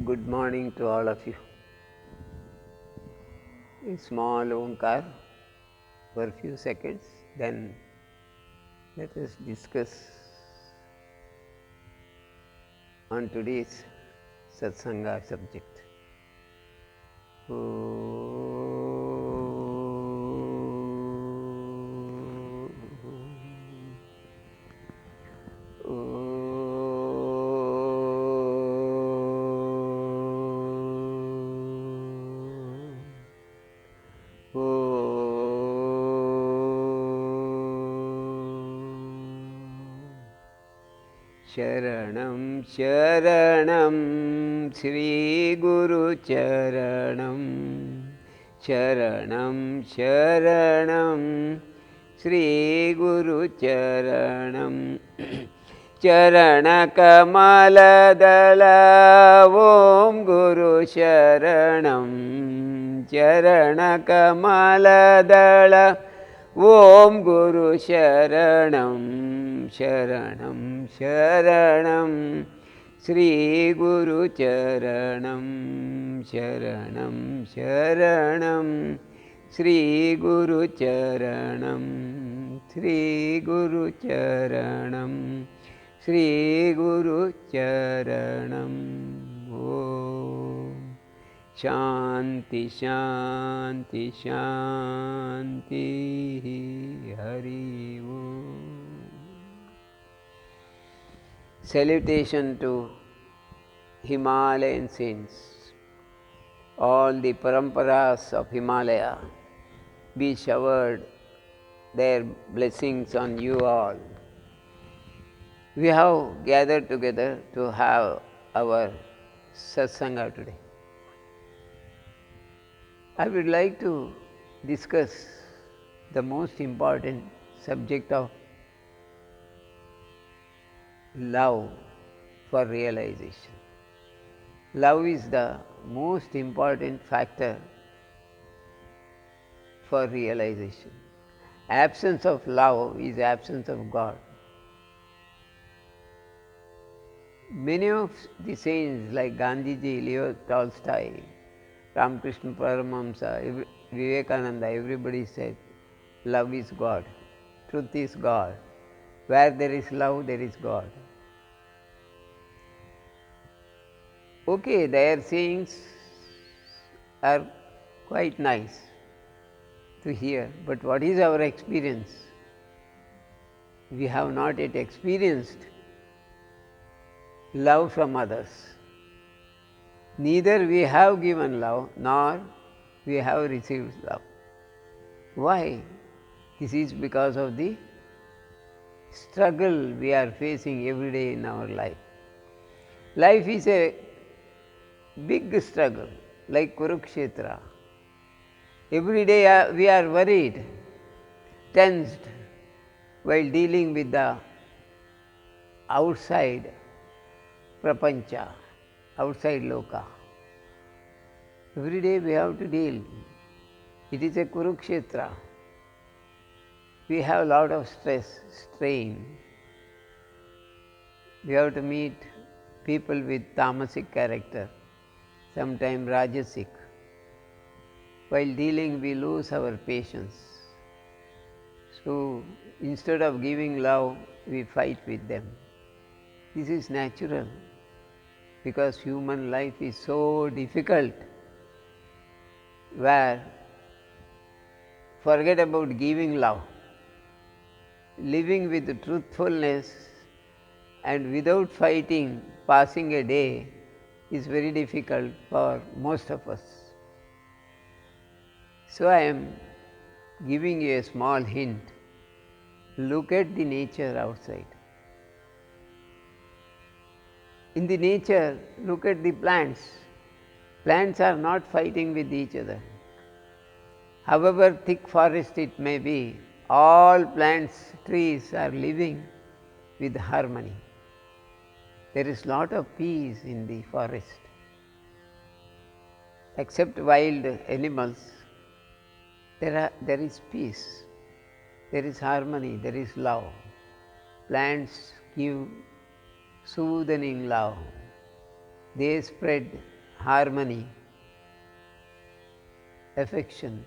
Good morning to all of you. A small Omkar for a few seconds, then let us discuss on today's Satsanga subject. शरणं शरणं श्रीगुरुचरणं शरणं शरणं श्रीगुरुचरणं चरणकमलदल ॐ गुरुशरणं चरणकमलदल ॐ गुरुशरणं शरणं शरणं श्रीगुरुचरणं शरणं शरणं श्रीगुरुचरणं श्रीगुरुचरणं श्रीगुरुचरणं ॐ शांति शांति शांति हरि ओम. Salutation to Himalayan saints. All the paramparas of Himalaya be showered their blessings on you all. We have gathered together to have our satsanga today. I would like to discuss the most important subject of love for realization. Love is the most important factor for realization. Absence of love is absence of God. Many of the saints like Gandhiji, Leo Tolstoy, Ramakrishna Paramahamsa, Vivekananda, everybody said love is God, truth is God. Where there is love, there is God. Okay, their sayings are quite nice to hear, but what is our experience? We have not yet experienced love from others. Neither we have given love, nor we have received love. Why? This is because of the struggle we are facing every day in our life. Life is a big struggle, like Kurukshetra. Every day we are worried, tensed, while dealing with the outside prapancha, outside loka. Every day we have to deal. It is a Kurukshetra. We have a lot of stress, strain. We have to meet people with tamasic character, sometimes rajasic. While dealing, we lose our patience. So instead of giving love, we fight with them. This is natural, because human life is so difficult, where forget about giving love. Living with truthfulness and without fighting, passing a day is very difficult for most of us. So I am giving you a small hint. Look at the nature outside. In the nature, look at the plants. Plants are not fighting with each other. However thick forest it may be, all plants, trees are living with harmony. There is lot of peace in the forest. Except wild animals, there is peace, there is harmony, there is love. Plants give soothing love. They spread harmony, affection.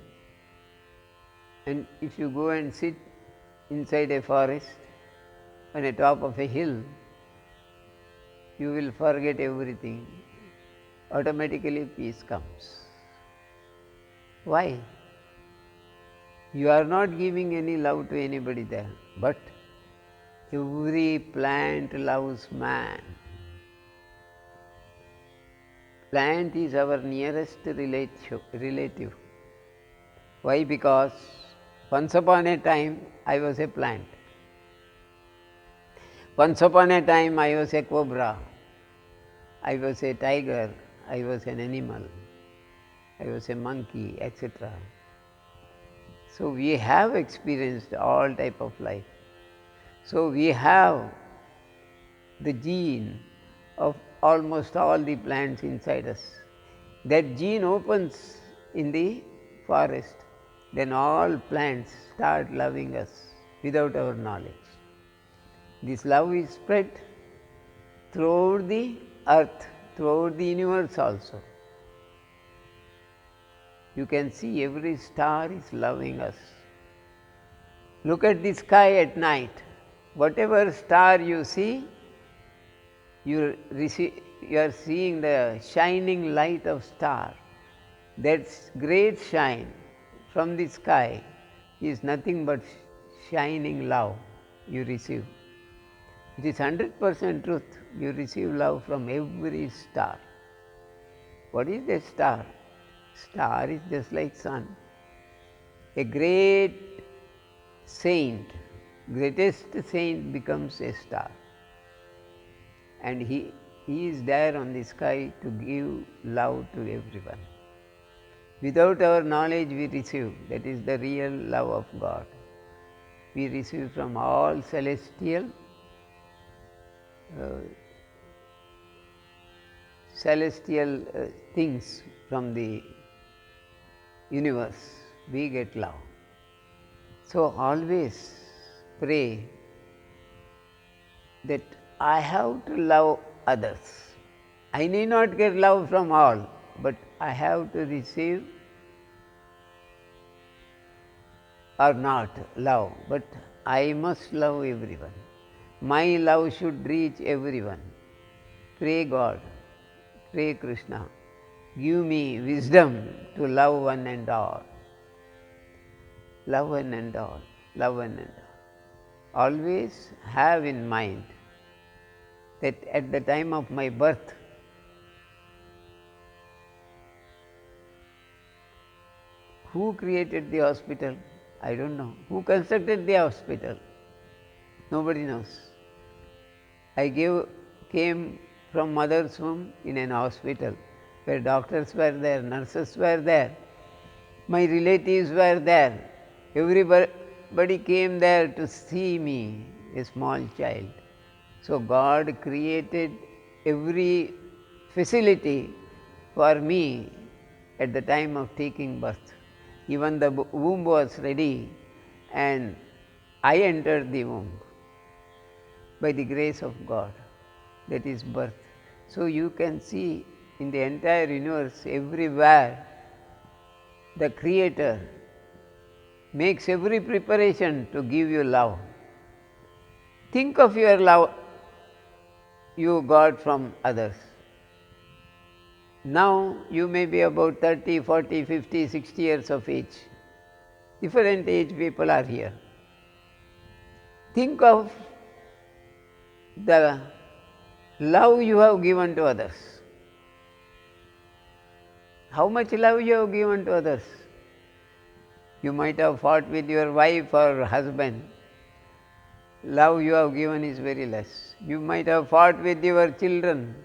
And if you go and sit inside a forest on the top of a hill, you will forget everything. Automatically peace comes. Why? You are not giving any love to anybody there, but every plant loves man. Plant is our nearest relative. Why? Because once upon a time I was a plant. Once upon a time I was a cobra. I was a tiger. I was an animal. I was a monkey, etc. So we have experienced all type of life. So we have the gene of almost all the plants inside us. That gene opens in the forest, then all plants start loving us without our knowledge. This love is spread throughout the earth, throughout the universe also. You can see every star is loving us. Look at the sky at night. Whatever star you see, you are seeing the shining light of star. That great shine from the sky is nothing but shining love you receive. It is 100% truth. You receive love from every star. What is a star? Star is just like sun. A great saint, greatest saint becomes a star. And he is there on the sky to give love to everyone. Without our knowledge we receive, that is the real love of God. We receive from all celestial things from the universe, we get love. So always pray that I have to love others. I need not get love from all, but I have to receive or not love, but I must love everyone. My love should reach everyone. Pray God, pray Krishna, give me wisdom to love one and all. Love one and all, love one and all. Always have in mind that at the time of my birth, who created the hospital? I don't know. Who constructed the hospital? Nobody knows. I came from mother's womb in an hospital where doctors were there, nurses were there, my relatives were there. Everybody came there to see me, a small child. So God created every facility for me at the time of taking birth. Even the womb was ready and I entered the womb by the grace of God. That is birth. So you can see in the entire universe, everywhere, the Creator makes every preparation to give you love. Think of your love you got from others. Now you may be about 30, 40, 50, 60 years of age. Different age people are here. Think of the love you have given to others. How much love you have given to others? You might have fought with your wife or husband. Love you have given is very less. You might have fought with your children.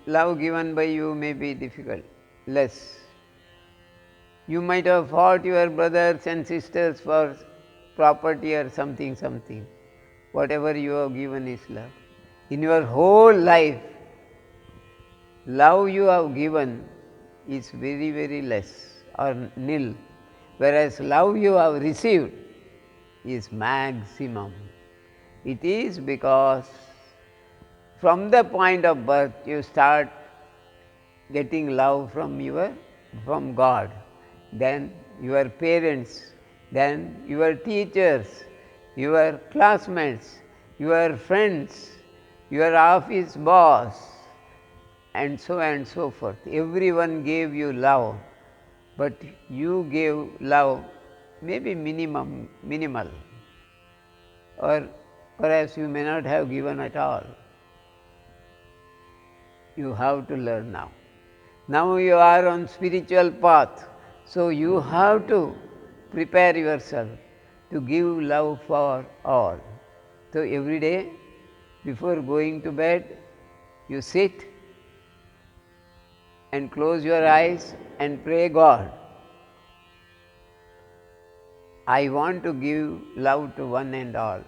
Love given by you may be difficult, less. You might have fought your brothers and sisters for property or something. Whatever you have given is love. In your whole life, love you have given is very, very less or nil, whereas love you have received is maximum. It is because from the point of birth you start getting love from God, then your parents, then your teachers, your classmates, your friends, your office boss, and so forth. Everyone gave you love, but you gave love maybe minimal, or perhaps you may not have given at all. You have to learn now. Now you are on spiritual path, so you have to prepare yourself to give love for all. So every day before going to bed, you sit and close your eyes and pray, God, I want to give love to one and all.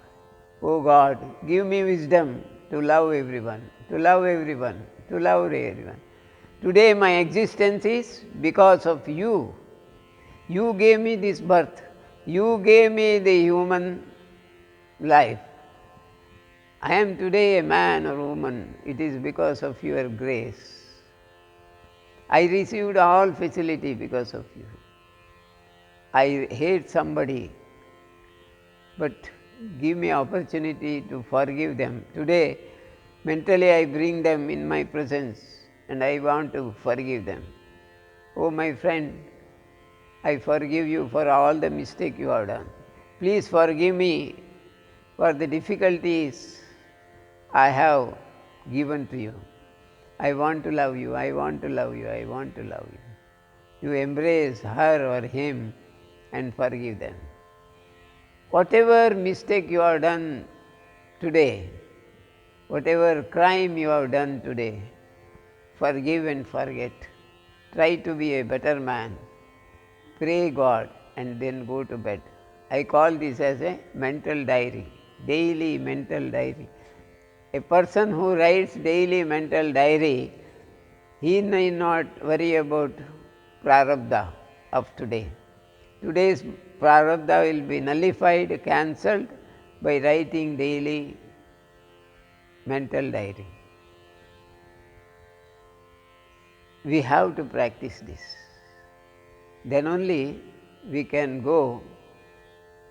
Oh God, give me wisdom to love everyone, to love everyone, to love everyone. Today my existence is because of you. You gave me this birth. You gave me the human life. I am today a man or woman. It is because of your grace. I received all facility because of you. I hate somebody, but give me opportunity to forgive them. Today, mentally I bring them in my presence and I want to forgive them. Oh my friend, I forgive you for all the mistake you have done. Please forgive me for the difficulties I have given to you. I want to love you, I want to love you, I want to love you. You embrace her or him and forgive them. Whatever mistake you have done today, whatever crime you have done today, forgive and forget. Try to be a better man. Pray God and then go to bed. I call this as a mental diary, daily mental diary. A person who writes daily mental diary, he need not worry about prarabdha of today. Today's prarabdha will be nullified, cancelled by writing daily mental diary. We have to practice this. Then only we can go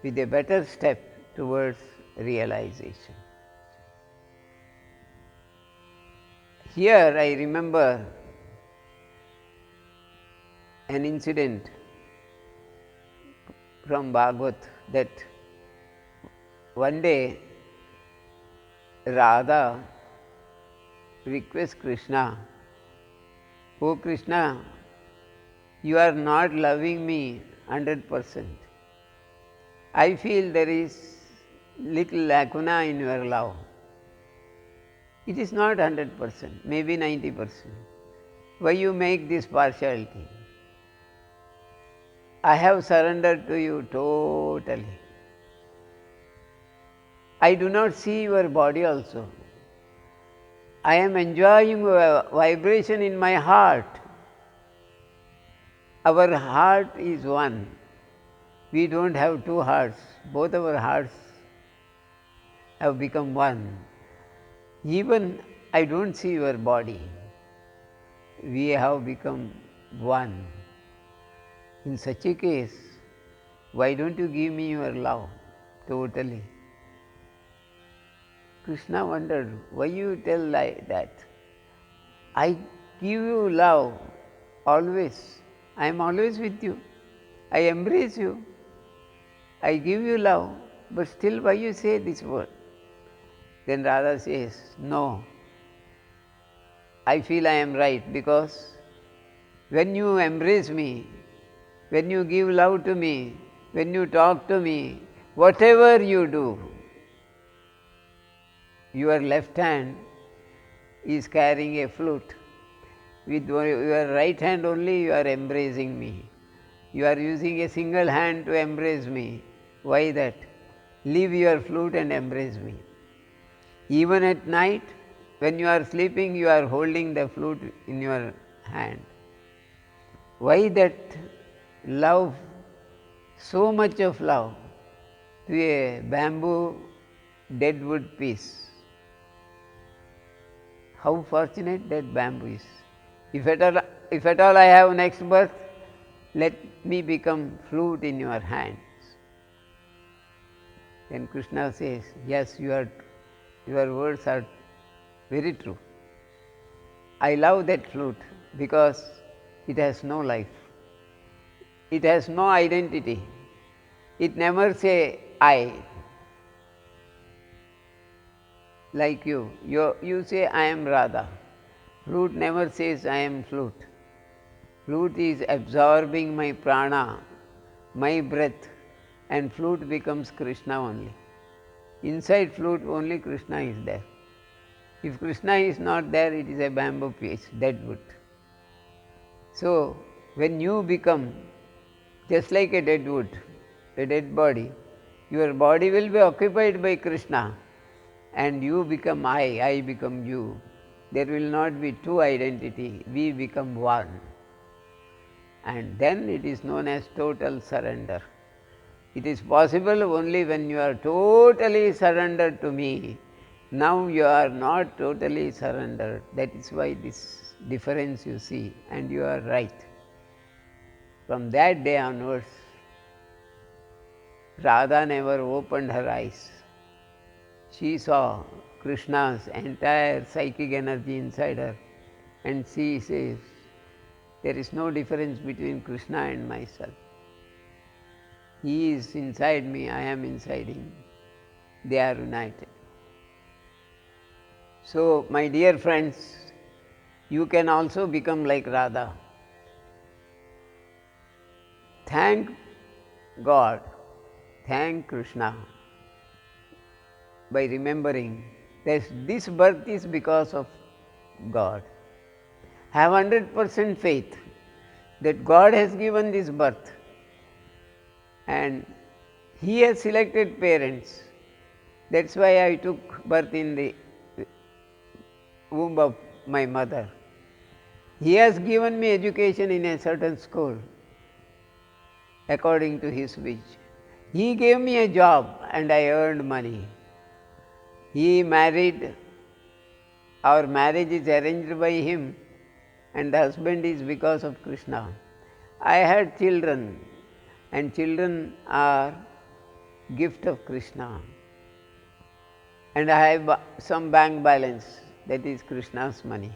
with a better step towards realization. Here I remember an incident from Bhagavad that one day Radha requests Krishna, "Oh Krishna, you are not loving me 100%. I feel there is little lacuna in your love. It is not 100%, maybe 90%. Why you make this partiality? I have surrendered to you totally. I do not see your body also. I am enjoying a vibration in my heart. Our heart is one. We don't have two hearts. Both our hearts have become one. Even I don't see your body. We have become one. In such a case, why don't you give me your love totally?" Krishna wondered, why you tell like that? I give you love always. I am always with you. I embrace you. I give you love, but still why you say this word? Then Radha says, no, I feel I am right, because when you embrace me, when you give love to me, when you talk to me, whatever you do, your left hand is carrying a flute. With your right hand only you are embracing me. You are using a single hand to embrace me. Why that? Leave your flute and embrace me. Even at night, when you are sleeping, you are holding the flute in your hand. Why that love, so much of love, to a bamboo deadwood piece? How fortunate that bamboo is. If at all I have next birth, let me become flute in your hands. Then Krishna says, yes, your words are very true. I love that flute because it has no life. It has no identity. It never say I. Like you say I am Radha. Flute never says I am flute. Flute is absorbing my prana, my breath, and flute becomes Krishna only. Inside flute only Krishna is there. If Krishna is not there, it is a bamboo piece, dead wood. So, when you become just like a dead wood, a dead body, your body will be occupied by Krishna and you become I become you. There will not be two identity, we become one. And then it is known as total surrender. It is possible only when you are totally surrendered to me. Now you are not totally surrendered. That is why this difference you see, and you are right. From that day onwards, Radha never opened her eyes. She saw Krishna's entire psychic energy inside her, and she says, there is no difference between Krishna and myself. He is inside me, I am inside him. They are united. So, my dear friends, you can also become like Radha. Thank God, thank Krishna by remembering that this birth is because of God. Have 100% faith that God has given this birth and He has selected parents. That's why I took birth in the womb of my mother. He has given me education in a certain school according to His wish. He gave me a job and I earned money. He married, our marriage is arranged by Him and the husband is because of Krishna. I had children and children are gift of Krishna. And I have some bank balance, that is Krishna's money.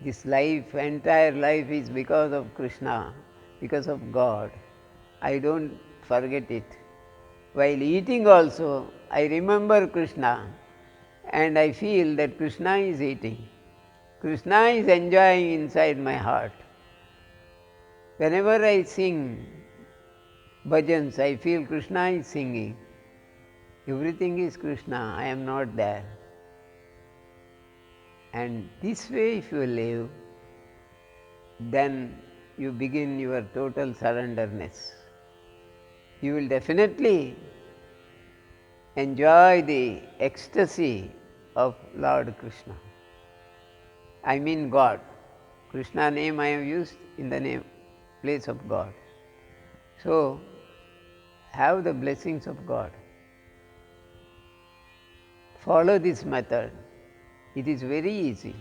This life, entire life is because of Krishna, because of God. I don't forget it. While eating also, I remember Krishna and I feel that Krishna is eating. Krishna is enjoying inside my heart. Whenever I sing bhajans, I feel Krishna is singing. Everything is Krishna, I am not there. And this way if you live, then you begin your total surrenderness. You will definitely enjoy the ecstasy of Lord Krishna. I mean God. Krishna name I have used in the name place of God. So, have the blessings of God. Follow this method. It is very easy.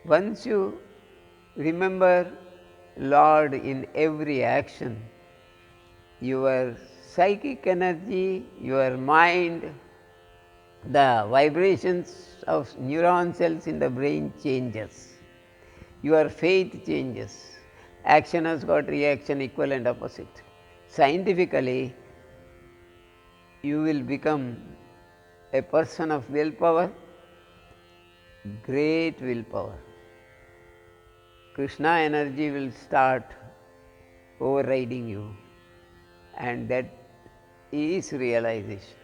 Once you remember Lord in every action, your psychic energy, your mind, the vibrations of neuron cells in the brain changes. Your faith changes. Action has got reaction, equal and opposite. Scientifically, you will become a person of willpower, great willpower. Krishna energy will start overriding you, and that is realization.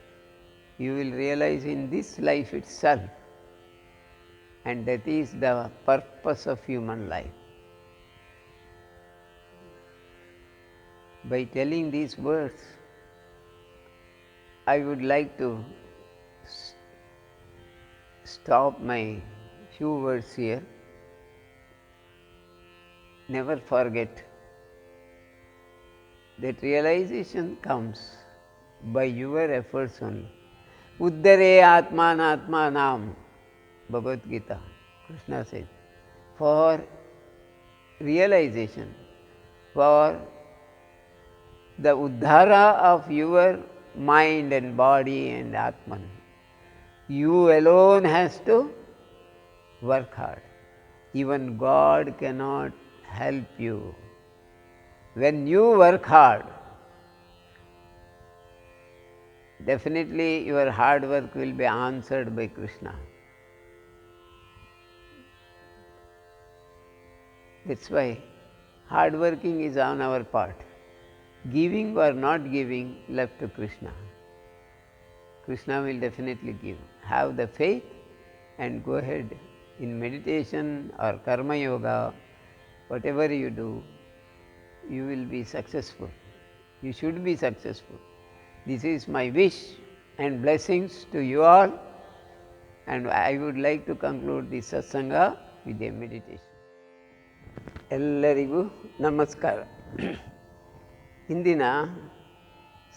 You will realize in this life itself, and that is the purpose of human life. By telling these words, I would like to stop my few words here. Never forget that realization comes by your efforts only. Uddare Atman Atmanam, Bhagavad Gita, Krishna said. for realization, for the uddhara of your mind and body and Atman. You alone has to work hard. Even God cannot help you. When you work hard, definitely your hard work will be answered by Krishna. That's why hard working is on our part. Giving or not giving, left to Krishna. Krishna will definitely give. Have the faith and go ahead in meditation or karma yoga, whatever you do, you will be successful. You should be successful. This is my wish and blessings to you all, and I would like to conclude this satsanga with a meditation. ಎಲ್ಲರಿಗೂ ನಮಸ್ಕಾರ. ಇಂದಿನ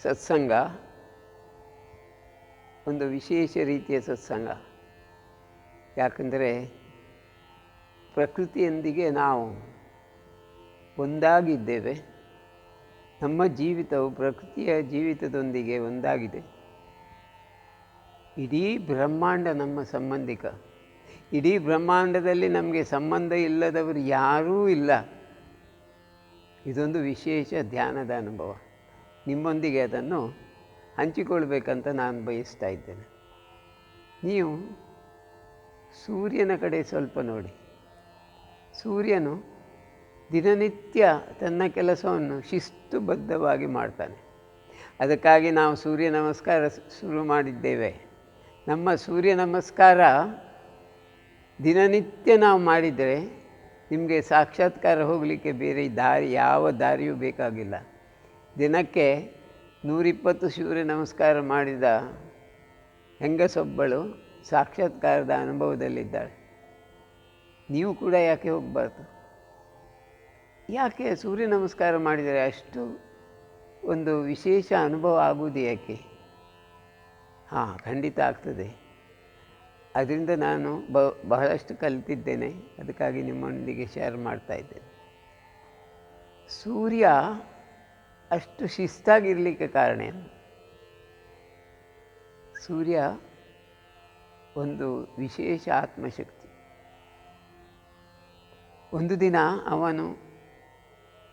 ಸತ್ಸಂಗ ಒಂದು ವಿಶೇಷ ರೀತಿಯ ಸತ್ಸಂಗ. ಯಾಕಂದರೆ ಪ್ರಕೃತಿಯೊಂದಿಗೆ ನಾವು ಒಂದಾಗಿದ್ದೇವೆ. ನಮ್ಮ ಜೀವಿತವು ಪ್ರಕೃತಿಯ ಜೀವಿತದೊಂದಿಗೆ ಒಂದಾಗಿದೆ. ಇಡೀ ಬ್ರಹ್ಮಾಂಡ ನಮ್ಮ ಸಂಬಂಧಿಕ. ಇಡೀ ಬ್ರಹ್ಮಾಂಡದಲ್ಲಿ ನಮಗೆ ಸಂಬಂಧ ಇಲ್ಲದವರು ಯಾರೂ ಇಲ್ಲ. ಇದೊಂದು ವಿಶೇಷ ಧ್ಯಾನದ ಅನುಭವ. ನಿಮ್ಮೊಂದಿಗೆ ಅದನ್ನು ಹಂಚಿಕೊಳ್ಬೇಕಂತ ನಾನು ಬಯಸ್ತಾ ಇದ್ದೇನೆ. ನೀವು ಸೂರ್ಯನ ಕಡೆ ಸ್ವಲ್ಪ ನೋಡಿ. ಸೂರ್ಯನು ದಿನನಿತ್ಯ ತನ್ನ ಕೆಲಸವನ್ನು ಶಿಸ್ತುಬದ್ಧವಾಗಿ ಮಾಡ್ತಾನೆ. ಅದಕ್ಕಾಗಿ ನಾವು ಸೂರ್ಯ ನಮಸ್ಕಾರ ಶುರು ಮಾಡಿದ್ದೇವೆ. ನಮ್ಮ ಸೂರ್ಯ ನಮಸ್ಕಾರ ದಿನನಿತ್ಯ ನಾವು ಮಾಡಿದರೆ ನಿಮಗೆ ಸಾಕ್ಷಾತ್ಕಾರ ಹೋಗಲಿಕ್ಕೆ ಬೇರೆ ದಾರಿ, ಯಾವ ದಾರಿಯೂ ಬೇಕಾಗಿಲ್ಲ. ದಿನಕ್ಕೆ 120 ಸೂರ್ಯ ನಮಸ್ಕಾರ ಮಾಡಿದ ಹೆಂಗಸೊಬ್ಬಳು ಸಾಕ್ಷಾತ್ಕಾರದ ಅನುಭವದಲ್ಲಿದ್ದಾಳೆ. ನೀವು ಕೂಡ ಯಾಕೆ ಹೋಗಬಾರ್ದು? ಯಾಕೆ ಸೂರ್ಯ ನಮಸ್ಕಾರ ಮಾಡಿದರೆ ಅಷ್ಟು ಒಂದು ವಿಶೇಷ ಅನುಭವ ಆಗುವುದು ಯಾಕೆ? ಖಂಡಿತ ಆಗ್ತದೆ. ಅದರಿಂದ ನಾನು ಬಹಳಷ್ಟು ಕಲಿತಿದ್ದೇನೆ. ಅದಕ್ಕಾಗಿ ನಿಮ್ಮೊಂದಿಗೆ ಶೇರ್ ಮಾಡ್ತಾ ಇದ್ದೇನೆ. ಸೂರ್ಯ ಅಷ್ಟು ಶಿಸ್ತಾಗಿರಲಿಕ್ಕೆ ಕಾರಣ ಏನು? ಸೂರ್ಯ ಒಂದು ವಿಶೇಷ ಆತ್ಮಶಕ್ತಿ. ಒಂದು ದಿನ ಅವನು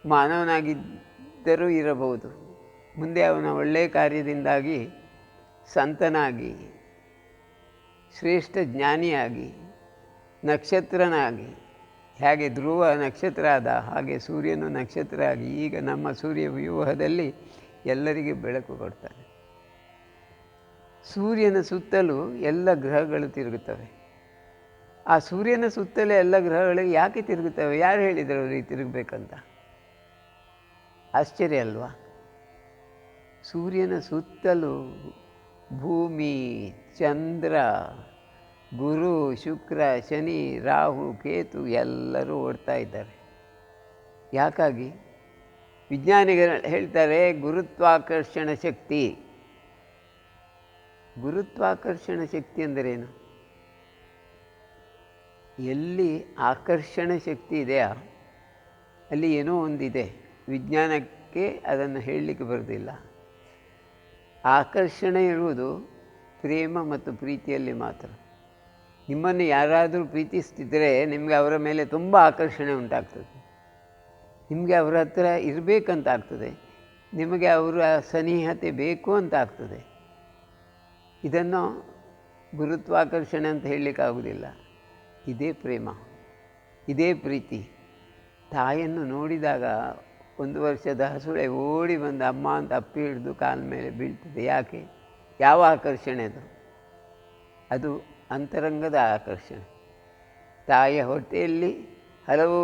ಮಾನವನಾಗಿದ್ದರೂ ಇರಬಹುದು, ಮುಂದೆ ಅವನ ಒಳ್ಳೆಯ ಕಾರ್ಯದಿಂದಾಗಿ ಸಂತನಾಗಿ, ಶ್ರೇಷ್ಠ ಜ್ಞಾನಿಯಾಗಿ, ನಕ್ಷತ್ರನಾಗಿ, ಹೇಗೆ ಧ್ರುವ ನಕ್ಷತ್ರ ಆದ ಹಾಗೆ ಸೂರ್ಯನು ನಕ್ಷತ್ರ ಆಗಿ ಈಗ ನಮ್ಮ ಸೂರ್ಯ ವ್ಯೂಹದಲ್ಲಿ ಎಲ್ಲರಿಗೆ ಬೆಳಕು ಕೊಡ್ತಾನೆ. ಸೂರ್ಯನ ಸುತ್ತಲೂ ಎಲ್ಲ ಗ್ರಹಗಳು ತಿರುಗುತ್ತವೆ. ಆ ಸೂರ್ಯನ ಸುತ್ತಲೇ ಎಲ್ಲ ಗ್ರಹಗಳು ಯಾಕೆ ತಿರುಗುತ್ತವೆ? ಯಾರು ಹೇಳಿದರು ಅವ್ರಿಗೆ ತಿರುಗಬೇಕಂತ? ಆಶ್ಚರ್ಯ ಅಲ್ವಾ? ಸೂರ್ಯನ ಸುತ್ತಲೂ ಭೂಮಿ, ಚಂದ್ರ, ಗುರು, ಶುಕ್ರ, ಶನಿ, ರಾಹು, ಕೇತು ಎಲ್ಲರೂ ಓಡ್ತಾ ಇದ್ದಾರೆ. ಯಾಕಾಗಿ? ವಿಜ್ಞಾನಿಗಳು ಹೇಳ್ತಾರೆ ಗುರುತ್ವಾಕರ್ಷಣ ಶಕ್ತಿ. ಗುರುತ್ವಾಕರ್ಷಣ ಶಕ್ತಿ ಅಂದರೇನು? ಎಲ್ಲಿ ಆಕರ್ಷಣ ಶಕ್ತಿ ಇದೆಯಾ ಅಲ್ಲಿ ಏನೋ ಒಂದಿದೆ. ವಿಜ್ಞಾನಕ್ಕೆ ಅದನ್ನು ಹೇಳಲಿಕ್ಕೆ ಬರೋದಿಲ್ಲ. ಆಕರ್ಷಣೆ ಇರುವುದು ಪ್ರೇಮ ಮತ್ತು ಪ್ರೀತಿಯಲ್ಲಿ ಮಾತ್ರ. ನಿಮ್ಮನ್ನು ಯಾರಾದರೂ ಪ್ರೀತಿಸ್ತಿದ್ದರೆ ನಿಮಗೆ ಅವರ ಮೇಲೆ ತುಂಬ ಆಕರ್ಷಣೆ ಉಂಟಾಗ್ತದೆ. ನಿಮಗೆ ಅವರ ಹತ್ರ ಇರಬೇಕಂತ ಆಗ್ತದೆ. ನಿಮಗೆ ಅವರ ಸನಿಹತೆ ಬೇಕು ಅಂತ ಆಗ್ತದೆ. ಇದನ್ನು ಗುರುತ್ವಾಕರ್ಷಣೆ ಅಂತ ಹೇಳಲಿಕ್ಕಾಗೋದಿಲ್ಲ. ಇದೇ ಪ್ರೇಮ, ಇದೇ ಪ್ರೀತಿ. ತಾಯಿಯನ್ನು ನೋಡಿದಾಗ 1 ವರ್ಷದ ಹಸುಳೆ ಓಡಿ ಬಂದು ಅಮ್ಮ ಅಂತ ಅಪ್ಪಿ ಹಿಡಿದು ಕಾಲ ಮೇಲೆ ಬೀಳ್ತದೆ. ಯಾಕೆ? ಯಾವ ಆಕರ್ಷಣೆ ಅದು? ಅದು ಅಂತರಂಗದ ಆಕರ್ಷಣೆ. ತಾಯಿಯ ಹೊಟ್ಟೆಯಲ್ಲಿ ಹಲವು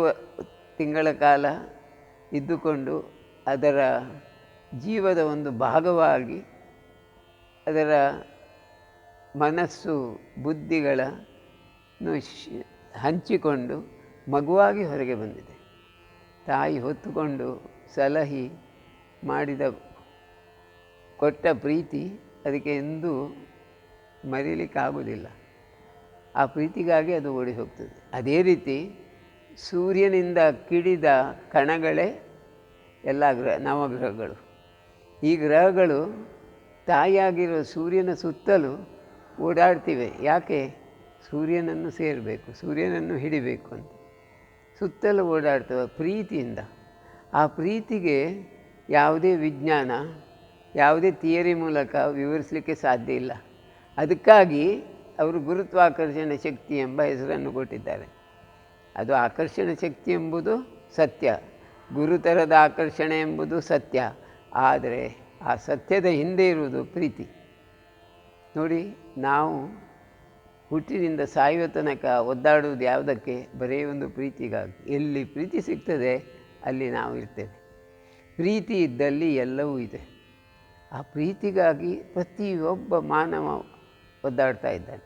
ತಿಂಗಳ ಕಾಲ ಇದ್ದುಕೊಂಡು ಅದರ ಜೀವದ ಒಂದು ಭಾಗವಾಗಿ ಅದರ ಮನಸ್ಸು ಬುದ್ಧಿಗಳನ್ನು ಹಂಚಿಕೊಂಡು ಮಗುವಾಗಿ ಹೊರಗೆ ಬಂದಿದೆ. ತಾಯಿ ಹೊತ್ತುಕೊಂಡು ಸಲಹಿ ಮಾಡಿದ ಕೊಟ್ಟ ಪ್ರೀತಿ ಅದಕ್ಕೆ ಎಂದೂ ಮರೀಲಿಕ್ಕಾಗೋದಿಲ್ಲ. ಆ ಪ್ರೀತಿಗಾಗಿ ಅದು ಓಡಿ ಹೋಗ್ತದೆ. ಅದೇ ರೀತಿ ಸೂರ್ಯನಿಂದ ಕಿಡಿದ ಕಣಗಳೇ ಎಲ್ಲ ನವಗ್ರಹಗಳು. ಈ ಗ್ರಹಗಳು ತಾಯಿಯಾಗಿರೋ ಸೂರ್ಯನ ಸುತ್ತಲೂ ಓಡಾಡ್ತಿವೆ. ಯಾಕೆ? ಸೂರ್ಯನನ್ನು ಸೇರಬೇಕು, ಸೂರ್ಯನನ್ನು ಹಿಡಿಬೇಕು ಅಂತ ಸುತ್ತಲೂ ಓಡಾಡ್ತವೆ ಪ್ರೀತಿಯಿಂದ. ಆ ಪ್ರೀತಿಗೆ ಯಾವುದೇ ವಿಜ್ಞಾನ, ಯಾವುದೇ ಥಿಯರಿ ಮೂಲಕ ವಿವರಿಸಲಿಕ್ಕೆ ಸಾಧ್ಯ ಇಲ್ಲ. ಅದಕ್ಕಾಗಿ ಅವರು ಗುರುತ್ವಾಕರ್ಷಣ ಶಕ್ತಿ ಎಂಬ ಹೆಸರನ್ನು ಕೊಟ್ಟಿದ್ದಾರೆ. ಅದು ಆಕರ್ಷಣ ಶಕ್ತಿ ಎಂಬುದು ಸತ್ಯ, ಗುರುತರದ ಆಕರ್ಷಣೆ ಎಂಬುದು ಸತ್ಯ. ಆದರೆ ಆ ಸತ್ಯದ ಹಿಂದೆ ಇರುವುದು ಪ್ರೀತಿ. ನೋಡಿ, ನಾವು ಹುಟ್ಟಿನಿಂದ ಸಾಯುವ ತನಕ ಒದ್ದಾಡುವುದು ಯಾವುದಕ್ಕೆ? ಬರೀ ಒಂದು ಪ್ರೀತಿಗಾಗಿ. ಎಲ್ಲಿ ಪ್ರೀತಿ ಸಿಗ್ತದೆ ಅಲ್ಲಿ ನಾವು ಇರ್ತೇವೆ. ಪ್ರೀತಿ ಇದ್ದಲ್ಲಿ ಎಲ್ಲವೂ ಇದೆ. ಆ ಪ್ರೀತಿಗಾಗಿ ಪ್ರತಿಯೊಬ್ಬ ಮಾನವ ಒದ್ದಾಡ್ತಾ ಇದ್ದಾನೆ.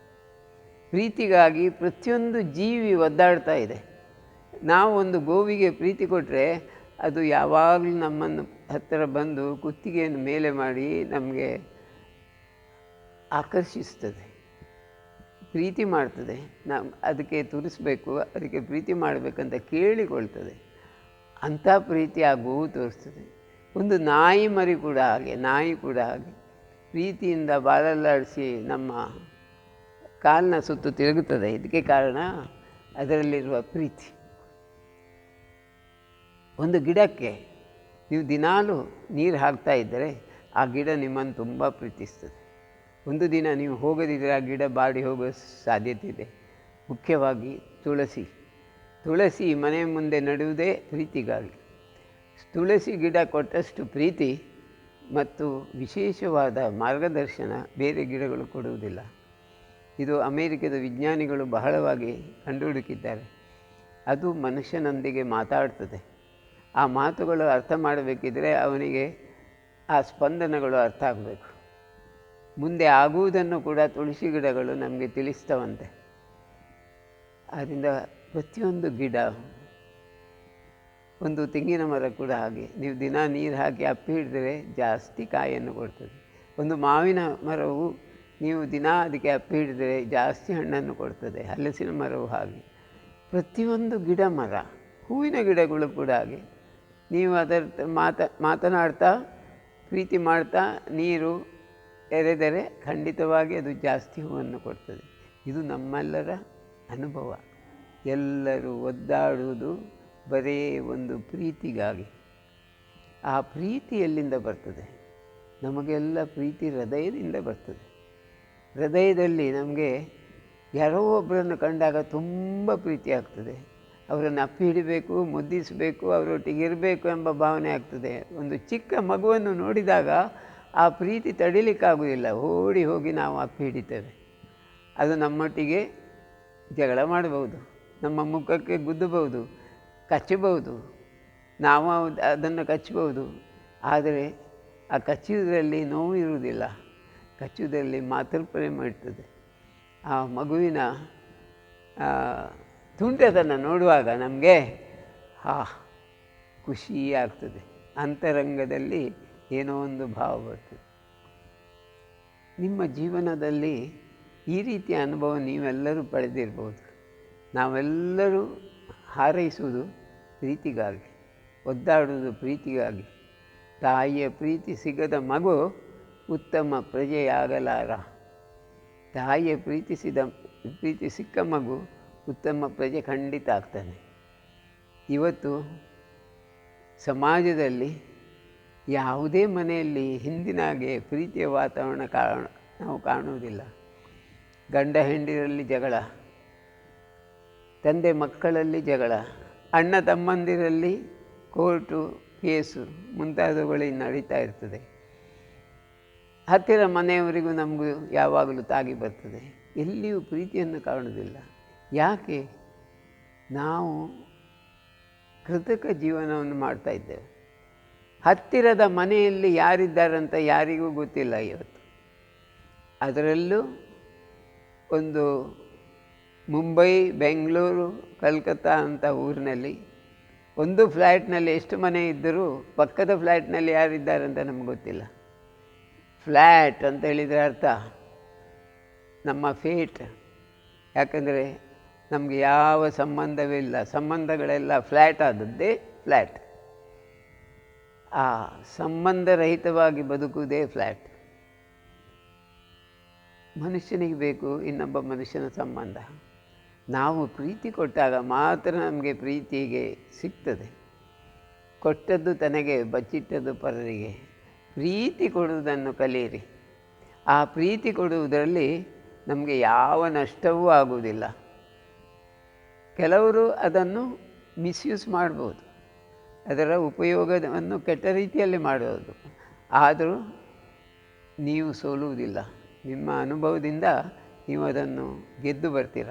ಪ್ರೀತಿಗಾಗಿ ಪ್ರತಿಯೊಂದು ಜೀವಿ ಒದ್ದಾಡ್ತಾ ಇದೆ. ನಾವು ಒಂದು ಗೋವಿಗೆ ಪ್ರೀತಿ ಕೊಟ್ಟರೆ ಅದು ಯಾವಾಗಲೂ ನಮ್ಮನ್ನು ಹತ್ತಿರ ಬಂದು ಕುತ್ತಿಗೆಯನ್ನು ಮೇಲೆ ಮಾಡಿ ನಮಗೆ ಆಕರ್ಷಿಸ್ತದೆ, ಪ್ರೀತಿ ಮಾಡ್ತದೆ. ನಾವು ಅದಕ್ಕೆ ತುರಿಸ್ಬೇಕು, ಅದಕ್ಕೆ ಪ್ರೀತಿ ಮಾಡಬೇಕಂತ ಕೇಳಿಕೊಳ್ತದೆ. ಅಂಥ ಪ್ರೀತಿ ಆ ಗೋವು ತೋರಿಸ್ತದೆ. ಒಂದು ನಾಯಿ ಮರಿ ಕೂಡ ಹಾಗೆ, ನಾಯಿ ಕೂಡ ಹಾಗೆ ಪ್ರೀತಿಯಿಂದ ಬಾಲಲ್ಲಾಡಿಸಿ ನಮ್ಮ ಕಾಲಿನ ಸುತ್ತು ತಿರುಗುತ್ತದೆ. ಇದಕ್ಕೆ ಕಾರಣ ಅದರಲ್ಲಿರುವ ಪ್ರೀತಿ. ಒಂದು ಗಿಡಕ್ಕೆ ನೀವು ದಿನಾಲೂ ನೀರು ಹಾಕ್ತಾ ಇದ್ದರೆ ಆ ಗಿಡ ನಿಮ್ಮನ್ನು ತುಂಬ ಪ್ರೀತಿಸ್ತದೆ. ಒಂದು ದಿನ ನೀವು ಹೋಗದಿದ್ದರೆ ಆ ಗಿಡ ಬಾಡಿ ಹೋಗೋ ಸಾಧ್ಯತೆ ಇದೆ. ಮುಖ್ಯವಾಗಿ ತುಳಸಿ ಮನೆ ಮುಂದೆ ನೆಡುವುದೇ ಪ್ರೀತಿಗಾಗಿ. ತುಳಸಿ ಗಿಡ ಕೊಟ್ಟಷ್ಟು ಪ್ರೀತಿ ಮತ್ತು ವಿಶೇಷವಾದ ಮಾರ್ಗದರ್ಶನ ಬೇರೆ ಗಿಡಗಳು ಕೊಡುವುದಿಲ್ಲ. ಇದು ಅಮೇರಿಕದ ವಿಜ್ಞಾನಿಗಳು ಬಹಳವಾಗಿ ಕಂಡುಹುಡುಕಿದ್ದಾರೆ. ಅದು ಮನುಷ್ಯನೊಂದಿಗೆ ಮಾತಾಡ್ತದೆ. ಆ ಮಾತುಗಳು ಅರ್ಥ ಮಾಡಬೇಕಿದ್ರೆ ಅವನಿಗೆ ಆ ಸ್ಪಂದನಗಳು ಅರ್ಥ ಆಗಬೇಕು. ಮುಂದೆ ಆಗುವುದನ್ನು ಕೂಡ ತುಳಸಿ ಗಿಡಗಳು ನಮಗೆ ತಿಳಿಸ್ತವಂತೆ. ಆದ್ದರಿಂದ ಪ್ರತಿಯೊಂದು ಗಿಡ, ಒಂದು ತೆಂಗಿನ ಮರ ಕೂಡ ಹಾಗೆ, ನೀವು ದಿನ ನೀರು ಹಾಕಿ ಅಪ್ಪಿ ಹಿಡಿದರೆ ಜಾಸ್ತಿ ಕಾಯನ್ನು ಕೊಡ್ತದೆ. ಒಂದು ಮಾವಿನ ಮರವು ನೀವು ದಿನ ಅದಕ್ಕೆ ಅಪ್ಪಿ ಹಿಡಿದರೆ ಜಾಸ್ತಿ ಹಣ್ಣನ್ನು ಕೊಡ್ತದೆ. ಹಲಸಿನ ಮರವು ಹಾಗೆ. ಪ್ರತಿಯೊಂದು ಗಿಡ, ಮರ, ಹೂವಿನ ಗಿಡಗಳು ಕೂಡ ಹಾಗೆ. ನೀವು ಅದರ ಮಾತನಾಡ್ತಾ ಪ್ರೀತಿ ಮಾಡ್ತಾ ನೀರು ಎರೆದರೆ ಖಂಡಿತವಾಗಿ ಅದು ಜಾಸ್ತಿ ಹೂವನ್ನು ಕೊಡ್ತದೆ. ಇದು ನಮ್ಮೆಲ್ಲರ ಅನುಭವ. ಎಲ್ಲರೂ ಒದ್ದಾಡುವುದು ಬರೀ ಒಂದು ಪ್ರೀತಿಗಾಗಿ. ಆ ಪ್ರೀತಿ ಎಲ್ಲಿಂದ ಬರ್ತದೆ? ನಮಗೆಲ್ಲ ಪ್ರೀತಿ ಹೃದಯದಿಂದ ಬರ್ತದೆ. ಹೃದಯದಲ್ಲಿ ನಮಗೆ ಯಾರೋ ಒಬ್ಬರನ್ನು ಕಂಡಾಗ ತುಂಬ ಪ್ರೀತಿ ಆಗ್ತದೆ. ಅವರನ್ನು ಅಪ್ಪಿ ಹಿಡಿಬೇಕು, ಮುದ್ದಿಸಬೇಕು, ಅವರೊಟ್ಟಿಗೆ ಇರಬೇಕು ಎಂಬ ಭಾವನೆ ಆಗ್ತದೆ. ಒಂದು ಚಿಕ್ಕ ಮಗುವನ್ನು ನೋಡಿದಾಗ ಆ ಪ್ರೀತಿ ತಡಿಲಿಕ್ಕಾಗುವುದಿಲ್ಲ, ಓಡಿ ಹೋಗಿ ನಾವು ಅಪ್ಪಿ ಹಿಡಿತೇವೆ. ಅದು ನಮ್ಮೊಟ್ಟಿಗೆ ಜಗಳ ಮಾಡಬಹುದು, ನಮ್ಮ ಮುಖಕ್ಕೆ ಗುದ್ದಬಹುದು, ಕಚ್ಚಬಹುದು, ನಾವು ಅದನ್ನು ಕಚ್ಚಬಹುದು. ಆದರೆ ಆ ಕಚ್ಚುವುದರಲ್ಲಿ ನೋವು ಇರುವುದಿಲ್ಲ, ಕಚ್ಚುವುದರಲ್ಲಿ ಮಾತೃಪ್ರೇಮ ಇರ್ತದೆ. ಆ ಮಗುವಿನ ತುಂಟತನ ನೋಡುವಾಗ ನಮಗೆ ಖುಷಿ ಆಗ್ತದೆ. ಅಂತರಂಗದಲ್ಲಿ ಏನೋ ಒಂದು ಭಾವ ಬರ್ತದೆ. ನಿಮ್ಮ ಜೀವನದಲ್ಲಿ ಈ ರೀತಿಯ ಅನುಭವ ನೀವೆಲ್ಲರೂ ಪಡೆದಿರ್ಬೋದು. ನಾವೆಲ್ಲರೂ ಹಾರೈಸುವುದು ಪ್ರೀತಿಗಾಗಿ, ಒದ್ದಾಡುವುದು ಪ್ರೀತಿಗಾಗಿ. ತಾಯಿಯ ಪ್ರೀತಿ ಸಿಗದ ಮಗು ಉತ್ತಮ ಪ್ರಜೆಯಾಗಲಾರ. ತಾಯಿಯ ಪ್ರೀತಿ ಸಿಕ್ಕ ಮಗು ಉತ್ತಮ ಪ್ರಜೆ ಖಂಡಿತ ಆಗ್ತಾನೆ. ಇವತ್ತು ಸಮಾಜದಲ್ಲಿ ಯಾವುದೇ ಮನೆಯಲ್ಲಿ ಹಿಂದಿನಾಗೆ ಪ್ರೀತಿಯ ವಾತಾವರಣ ನಾವು ಕಾಣುವುದಿಲ್ಲ. ಗಂಡ ಹೆಂಡಿರಲ್ಲಿ ಜಗಳ, ತಂದೆ ಮಕ್ಕಳಲ್ಲಿ ಜಗಳ, ಅಣ್ಣ ತಮ್ಮಂದಿರಲ್ಲಿ ಕೋರ್ಟು ಕೇಸು ಮುಂತಾದವುಗಳು ನಡೀತಾ ಇರ್ತದೆ. ಹತ್ತಿರ ಮನೆಯವರಿಗೂ ನಮಗೂ ಯಾವಾಗಲೂ ತಾಗಿ ಬರ್ತದೆ. ಎಲ್ಲಿಯೂ ಪ್ರೀತಿಯನ್ನು ಕಾಣುವುದಿಲ್ಲ. ಯಾಕೆ? ನಾವು ಕೃತಕ ಜೀವನವನ್ನು ಮಾಡ್ತಾ ಇದ್ದೇವೆ. ಹತ್ತಿರದ ಮನೆಯಲ್ಲಿ ಯಾರಿದ್ದಾರಂತ ಯಾರಿಗೂ ಗೊತ್ತಿಲ್ಲ ಇವತ್ತು. ಅದರಲ್ಲೂ ಒಂದು ಮುಂಬೈ, ಬೆಂಗಳೂರು, ಕಲ್ಕತ್ತಾ ಅಂತ ಊರಿನಲ್ಲಿ ಒಂದು ಫ್ಲ್ಯಾಟ್ನಲ್ಲಿ ಎಷ್ಟು ಮನೆ ಇದ್ದರೂ ಪಕ್ಕದ ಫ್ಲ್ಯಾಟ್ನಲ್ಲಿ ಯಾರಿದ್ದಾರಂತ ನಮ್ಗೆ ಗೊತ್ತಿಲ್ಲ. ಫ್ಲ್ಯಾಟ್ ಅಂತ ಹೇಳಿದರೆ ಅರ್ಥ ನಮ್ಮ ಫೇಟ್. ಯಾಕಂದರೆ ನಮಗೆ ಯಾವ ಸಂಬಂಧವಿಲ್ಲ, ಸಂಬಂಧಗಳೆಲ್ಲ ಫ್ಲ್ಯಾಟ್ ಆದದ್ದೇ ಫ್ಲ್ಯಾಟ್. ಆ ಸಂಬಂಧರಹಿತವಾಗಿ ಬದುಕುವುದೇ ಫ್ಲ್ಯಾಟ್. ಮನುಷ್ಯನಿಗೆ ಬೇಕು ಇನ್ನೊಬ್ಬ ಮನುಷ್ಯನ ಸಂಬಂಧ. ನಾವು ಪ್ರೀತಿ ಕೊಟ್ಟಾಗ ಮಾತ್ರ ನಮಗೆ ಪ್ರೀತಿಗೆ ಸಿಗ್ತದೆ. ಕೊಟ್ಟದ್ದು ತನಗೆ, ಬಚ್ಚಿಟ್ಟದ್ದು ಪರರಿಗೆ. ಪ್ರೀತಿ ಕೊಡುವುದನ್ನು ಕಲಿಯಿರಿ. ಆ ಪ್ರೀತಿ ಕೊಡುವುದರಲ್ಲಿ ನಮಗೆ ಯಾವ ನಷ್ಟವೂ ಆಗುವುದಿಲ್ಲ. ಕೆಲವರು ಅದನ್ನು ಮಿಸ್ಯೂಸ್ ಮಾಡ್ಬೋದು, ಅದರ ಉಪಯೋಗವನ್ನು ಕೆಟ್ಟ ರೀತಿಯಲ್ಲಿ ಮಾಡೋದು. ಆದರೂ ನೀವು ಸೋಲುವುದಿಲ್ಲ. ನಿಮ್ಮ ಅನುಭವದಿಂದ ನೀವು ಅದನ್ನು ಗೆದ್ದು ಬರ್ತೀರ.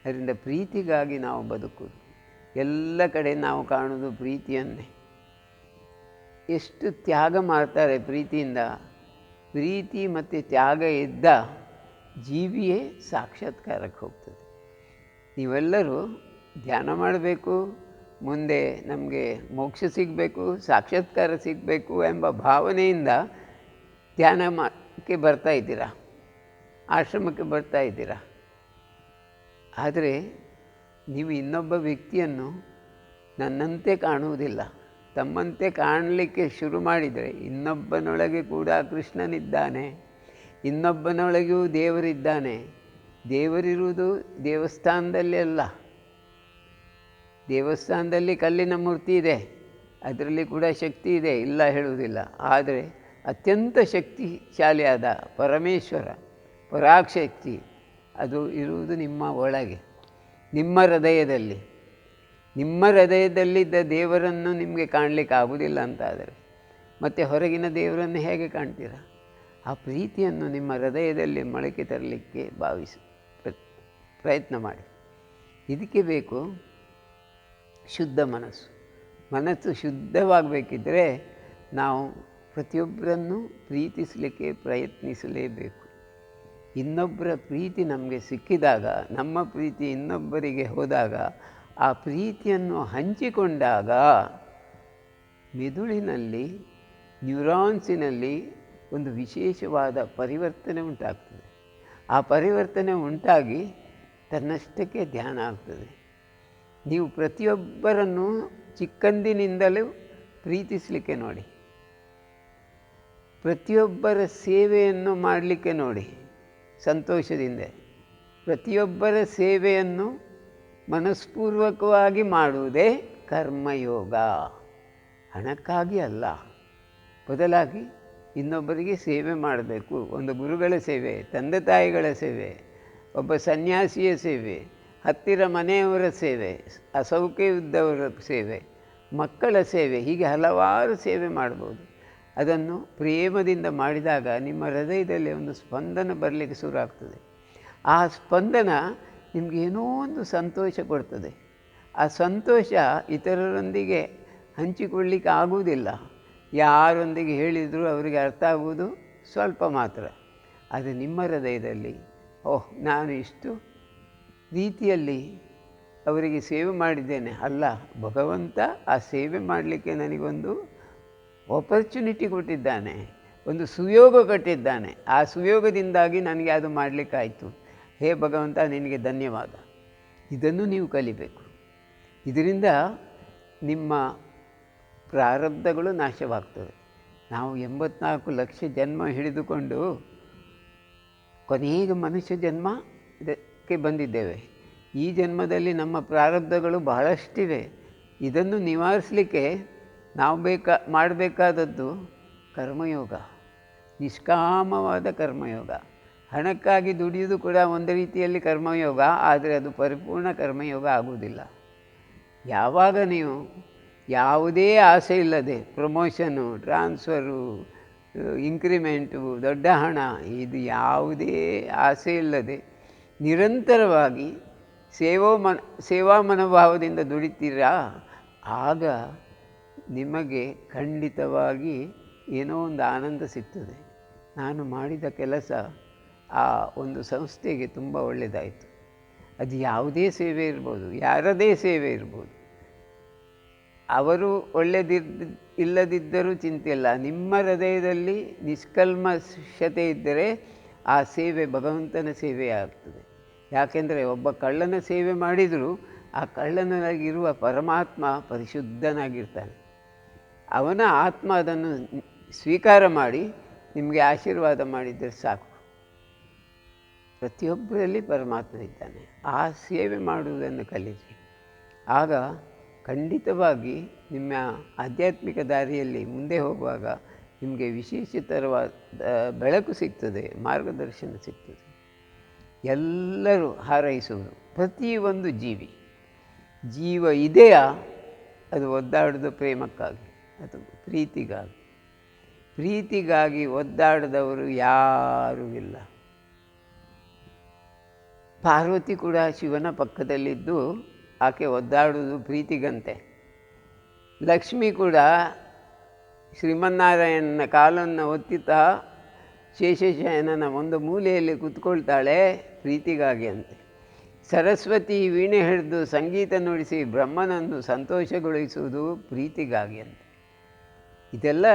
ಅದರಿಂದ ಪ್ರೀತಿಗಾಗಿ ನಾವು ಬದುಕುವುದು. ಎಲ್ಲ ಕಡೆ ನಾವು ಕಾಣುವುದು ಪ್ರೀತಿಯನ್ನೇ. ಎಷ್ಟು ತ್ಯಾಗ ಮಾಡ್ತಾರೆ ಪ್ರೀತಿಯಿಂದ. ಪ್ರೀತಿ ಮತ್ತು ತ್ಯಾಗ ಇದ್ದ ಜೀವಿಯೇ ಸಾಕ್ಷಾತ್ಕಾರಕ್ಕೆ ಹೋಗ್ತದೆ. ನೀವೆಲ್ಲರೂ ಧ್ಯಾನ ಮಾಡಬೇಕು, ಮುಂದೆ ನಮಗೆ ಮೋಕ್ಷ ಸಿಗಬೇಕು, ಸಾಕ್ಷಾತ್ಕಾರ ಸಿಗಬೇಕು ಎಂಬ ಭಾವನೆಯಿಂದ ಧ್ಯಾನಕ್ಕೆ ಬರ್ತಾ ಇದ್ದೀರಾ, ಆಶ್ರಮಕ್ಕೆ ಬರ್ತಾ ಇದ್ದೀರಾ. ಆದರೆ ನೀವು ಇನ್ನೊಬ್ಬ ವ್ಯಕ್ತಿಯನ್ನು ನನ್ನಂತೆ ಕಾಣುವುದಿಲ್ಲ. ತಮ್ಮಂತೆ ಕಾಣಲಿಕ್ಕೆ ಶುರು ಮಾಡಿದರೆ ಇನ್ನೊಬ್ಬನೊಳಗೆ ಕೂಡ ಕೃಷ್ಣನಿದ್ದಾನೆ, ಇನ್ನೊಬ್ಬನೊಳಗೂ ದೇವರಿದ್ದಾನೆ. ದೇವರಿರುವುದು ದೇವಸ್ಥಾನದಲ್ಲಿ ಅಲ್ಲ. ದೇವಸ್ಥಾನದಲ್ಲಿ ಕಲ್ಲಿನ ಮೂರ್ತಿ ಇದೆ, ಅದರಲ್ಲಿ ಕೂಡ ಶಕ್ತಿ ಇದೆ, ಇಲ್ಲ ಹೇಳುವುದಿಲ್ಲ. ಆದರೆ ಅತ್ಯಂತ ಶಕ್ತಿಶಾಲಿಯಾದ ಪರಮೇಶ್ವರ, ಪರಾಶಕ್ತಿ ಅದು ಇರುವುದು ನಿಮ್ಮ ಒಳಗೆ, ನಿಮ್ಮ ಹೃದಯದಲ್ಲಿ. ನಿಮ್ಮ ಹೃದಯದಲ್ಲಿದ್ದ ದೇವರನ್ನು ನಿಮಗೆ ಕಾಣಲಿಕ್ಕೆ ಆಗುವುದಿಲ್ಲ ಅಂತಾದರೆ ಮತ್ತು ಹೊರಗಿನ ದೇವರನ್ನು ಹೇಗೆ ಕಾಣ್ತೀರ? ಆ ಪ್ರೀತಿಯನ್ನು ನಿಮ್ಮ ಹೃದಯದಲ್ಲಿ ಮೊಳಕೆ ತರಲಿಕ್ಕೆ ಪ್ರಯತ್ನ ಮಾಡಿ. ಇದಕ್ಕೆ ಬೇಕು ಶುದ್ಧ ಮನಸ್ಸು. ಮನಸ್ಸು ಶುದ್ಧವಾಗಬೇಕಿದ್ದರೆ ನಾವು ಪ್ರತಿಯೊಬ್ಬರನ್ನು ಪ್ರೀತಿಸಲಿಕ್ಕೆ ಪ್ರಯತ್ನಿಸಲೇಬೇಕು. ಇನ್ನೊಬ್ಬರ ಪ್ರೀತಿ ನಮಗೆ ಸಿಕ್ಕಿದಾಗ, ನಮ್ಮ ಪ್ರೀತಿ ಇನ್ನೊಬ್ಬರಿಗೆ ಹೋದಾಗ, ಆ ಪ್ರೀತಿಯನ್ನು ಹಂಚಿಕೊಂಡಾಗ ಮೆದುಳಿನಲ್ಲಿ, ನ್ಯೂರಾನ್ಸಿನಲ್ಲಿ ಒಂದು ವಿಶೇಷವಾದ ಪರಿವರ್ತನೆ ಉಂಟಾಗ್ತದೆ. ಆ ಪರಿವರ್ತನೆ ಉಂಟಾಗಿ ತನ್ನಷ್ಟಕ್ಕೆ ಧ್ಯಾನ ಆಗ್ತದೆ. ನೀವು ಪ್ರತಿಯೊಬ್ಬರನ್ನು ಚಿಕ್ಕಂದಿನಿಂದಲೂ ಪ್ರೀತಿಸಲಿಕ್ಕೆ ನೋಡಿ, ಪ್ರತಿಯೊಬ್ಬರ ಸೇವೆಯನ್ನು ಮಾಡಲಿಕ್ಕೆ ನೋಡಿ ಸಂತೋಷದಿಂದ. ಪ್ರತಿಯೊಬ್ಬರ ಸೇವೆಯನ್ನು ಮನಸ್ಪೂರ್ವಕವಾಗಿ ಮಾಡುವುದೇ ಕರ್ಮಯೋಗ. ಹಣಕ್ಕಾಗಿ ಅಲ್ಲ, ಬದಲಾಗಿ ಇನ್ನೊಬ್ಬರಿಗೆ ಸೇವೆ ಮಾಡಬೇಕು. ಒಂದು ಗುರುಗಳ ಸೇವೆ, ತಂದೆ ತಾಯಿಗಳ ಸೇವೆ, ಒಬ್ಬ ಸನ್ಯಾಸಿಯ ಸೇವೆ, ಹತ್ತಿರ ಮನೆಯವರ ಸೇವೆ, ಅಸೌಖ್ಯವಿದ್ದವರ ಸೇವೆ, ಮಕ್ಕಳ ಸೇವೆ, ಹೀಗೆ ಹಲವಾರು ಸೇವೆ ಮಾಡ್ಬೋದು. ಅದನ್ನು ಪ್ರೇಮದಿಂದ ಮಾಡಿದಾಗ ನಿಮ್ಮ ಹೃದಯದಲ್ಲಿ ಒಂದು ಸ್ಪಂದನ ಬರಲಿಕ್ಕೆ ಶುರು ಆಗ್ತದೆ. ಆ ಸ್ಪಂದನ ನಿಮಗೇನೋ ಒಂದು ಸಂತೋಷ ಕೊಡ್ತದೆ. ಆ ಸಂತೋಷ ಇತರರೊಂದಿಗೆ ಹಂಚಿಕೊಳ್ಳಿಕ್ಕೆ ಆಗುವುದಿಲ್ಲ. ಯಾರೊಂದಿಗೆ ಹೇಳಿದರೂ ಅವರಿಗೆ ಅರ್ಥ ಆಗುವುದು ಸ್ವಲ್ಪ ಮಾತ್ರ. ಅದು ನಿಮ್ಮ ಹೃದಯದಲ್ಲಿ, ಓಹ್, ನಾನು ಇಷ್ಟು ರೀತಿಯಲ್ಲಿ ಅವರಿಗೆ ಸೇವೆ ಮಾಡಿದ್ದೇನೆ, ಅಲ್ಲ, ಭಗವಂತ ಆ ಸೇವೆ ಮಾಡಲಿಕ್ಕೆ ನನಗೊಂದು ಆಪರ್ಚುನಿಟಿ ಕೊಟ್ಟಿದ್ದಾನೆ, ಒಂದು ಸುಯೋಗ ಕೊಟ್ಟಿದ್ದಾನೆ. ಆ ಸುಯೋಗದಿಂದಾಗಿ ನನಗೆ ಅದು ಮಾಡಲಿಕ್ಕಾಯಿತು. ಹೇ ಭಗವಂತ, ನಿನಗೆ ಧನ್ಯವಾದ. ಇದನ್ನು ನೀವು ಕಲಿಬೇಕು. ಇದರಿಂದ ನಿಮ್ಮ ಪ್ರಾರಬ್ಧಗಳು ನಾಶವಾಗ್ತವೆ. ನಾವು 84 ಲಕ್ಷ ಜನ್ಮ ಹಿಡಿದುಕೊಂಡು ಕೊನೆಗೆ ಮನುಷ್ಯ ಜನ್ಮ ಇದಕ್ಕೆ ಬಂದಿದ್ದೇವೆ. ಈ ಜನ್ಮದಲ್ಲಿ ನಮ್ಮ ಪ್ರಾರಬ್ಧಗಳು ಬಹಳಷ್ಟಿವೆ. ಇದನ್ನು ನಿವಾರಿಸಲಿಕ್ಕೆ ನಾವು ಮಾಡಬೇಕಾದದ್ದು ಕರ್ಮಯೋಗ, ನಿಷ್ಕಾಮವಾದ ಕರ್ಮಯೋಗ. ಹಣಕ್ಕಾಗಿ ದುಡಿಯುವುದು ಕೂಡ ಒಂದು ರೀತಿಯಲ್ಲಿ ಕರ್ಮಯೋಗ, ಆದರೆ ಅದು ಪರಿಪೂರ್ಣ ಕರ್ಮಯೋಗ ಆಗುವುದಿಲ್ಲ. ಯಾವಾಗ ನೀವು ಯಾವುದೇ ಆಸೆ ಇಲ್ಲದೆ, ಪ್ರಮೋಷನು, ಟ್ರಾನ್ಸ್ಫರು, ಇನ್ಕ್ರಿಮೆಂಟು, ದೊಡ್ಡ ಹಣ, ಇದು ಯಾವುದೇ ಆಸೆ ಇಲ್ಲದೆ ನಿರಂತರವಾಗಿ ಸೇವಾ ಮನೋಭಾವದಿಂದ ದುಡಿತೀರಾ, ಆಗ ನಿಮಗೆ ಖಂಡಿತವಾಗಿ ಏನೋ ಒಂದು ಆನಂದ ಸಿಗ್ತದೆ. ನಾನು ಮಾಡಿದ ಕೆಲಸ ಆ ಒಂದು ಸಂಸ್ಥೆಗೆ ತುಂಬ ಒಳ್ಳೆಯದಾಯಿತು. ಅದು ಯಾವುದೇ ಸೇವೆ ಇರ್ಬೋದು, ಯಾರದೇ ಸೇವೆ ಇರ್ಬೋದು. ಅವರು ಇಲ್ಲದಿದ್ದರೂ ಚಿಂತೆಯಿಲ್ಲ. ನಿಮ್ಮ ಹೃದಯದಲ್ಲಿ ನಿಷ್ಕಲ್ಮಶತೆ ಇದ್ದರೆ ಆ ಸೇವೆ ಭಗವಂತನ ಸೇವೆ ಆಗ್ತದೆ. ಯಾಕೆಂದರೆ ಒಬ್ಬ ಕಳ್ಳನ ಸೇವೆ ಮಾಡಿದರೂ ಆ ಕಳ್ಳನಾಗಿರುವ ಪರಮಾತ್ಮ ಪರಿಶುದ್ಧನಾಗಿರ್ತಾನೆ. ಅವನ ಆತ್ಮ ಅದನ್ನು ಸ್ವೀಕಾರ ಮಾಡಿ ನಿಮಗೆ ಆಶೀರ್ವಾದ ಮಾಡಿದರೆ ಸಾಕು. ಪ್ರತಿಯೊಬ್ಬರಲ್ಲಿ ಪರಮಾತ್ಮ ಇದ್ದಾನೆ. ಆ ಸೇವೆ ಮಾಡುವುದನ್ನು ಕಲಿಸಿ. ಆಗ ಖಂಡಿತವಾಗಿ ನಿಮ್ಮ ಆಧ್ಯಾತ್ಮಿಕ ದಾರಿಯಲ್ಲಿ ಮುಂದೆ ಹೋಗುವಾಗ ನಿಮಗೆ ವಿಶೇಷತರವಾದ ಬೆಳಕು ಸಿಗ್ತದೆ, ಮಾರ್ಗದರ್ಶನ ಸಿಗ್ತದೆ. ಎಲ್ಲರೂ ಹಾರೈಸುವುದು, ಪ್ರತಿಯೊಂದು ಜೀವ ಇದೆಯಾ ಅದು ಒದ್ದಾಡೋದು ಪ್ರೇಮಕ್ಕಾಗಿ, ಅದು ಪ್ರೀತಿಗಾಗಿ ಒದ್ದಾಡದವರು ಯಾರೂ ಇಲ್ಲ. ಪಾರ್ವತಿ ಕೂಡ ಶಿವನ ಪಕ್ಕದಲ್ಲಿದ್ದು ಆಕೆ ಒದ್ದಾಡುವುದು ಪ್ರೀತಿಗಂತೆ. ಲಕ್ಷ್ಮಿ ಕೂಡ ಶ್ರೀಮನ್ನಾರಾಯಣನ ಕಾಲನ್ನು ಒತ್ತುತ್ತಾ ಶೇಷಶಯನನ ಒಂದು ಮೂಲೆಯಲ್ಲಿ ಕೂತ್ಕೊಳ್ತಾಳೆ ಪ್ರೀತಿಗಾಗಿ ಅಂತೆ. ಸರಸ್ವತಿ ವೀಣೆ ಹಿಡಿದು ಸಂಗೀತ ನುಡಿಸಿ ಬ್ರಹ್ಮನನ್ನು ಸಂತೋಷಗೊಳಿಸುವುದು ಪ್ರೀತಿಗಾಗಿ ಅಂತೆ. ಇದೆಲ್ಲ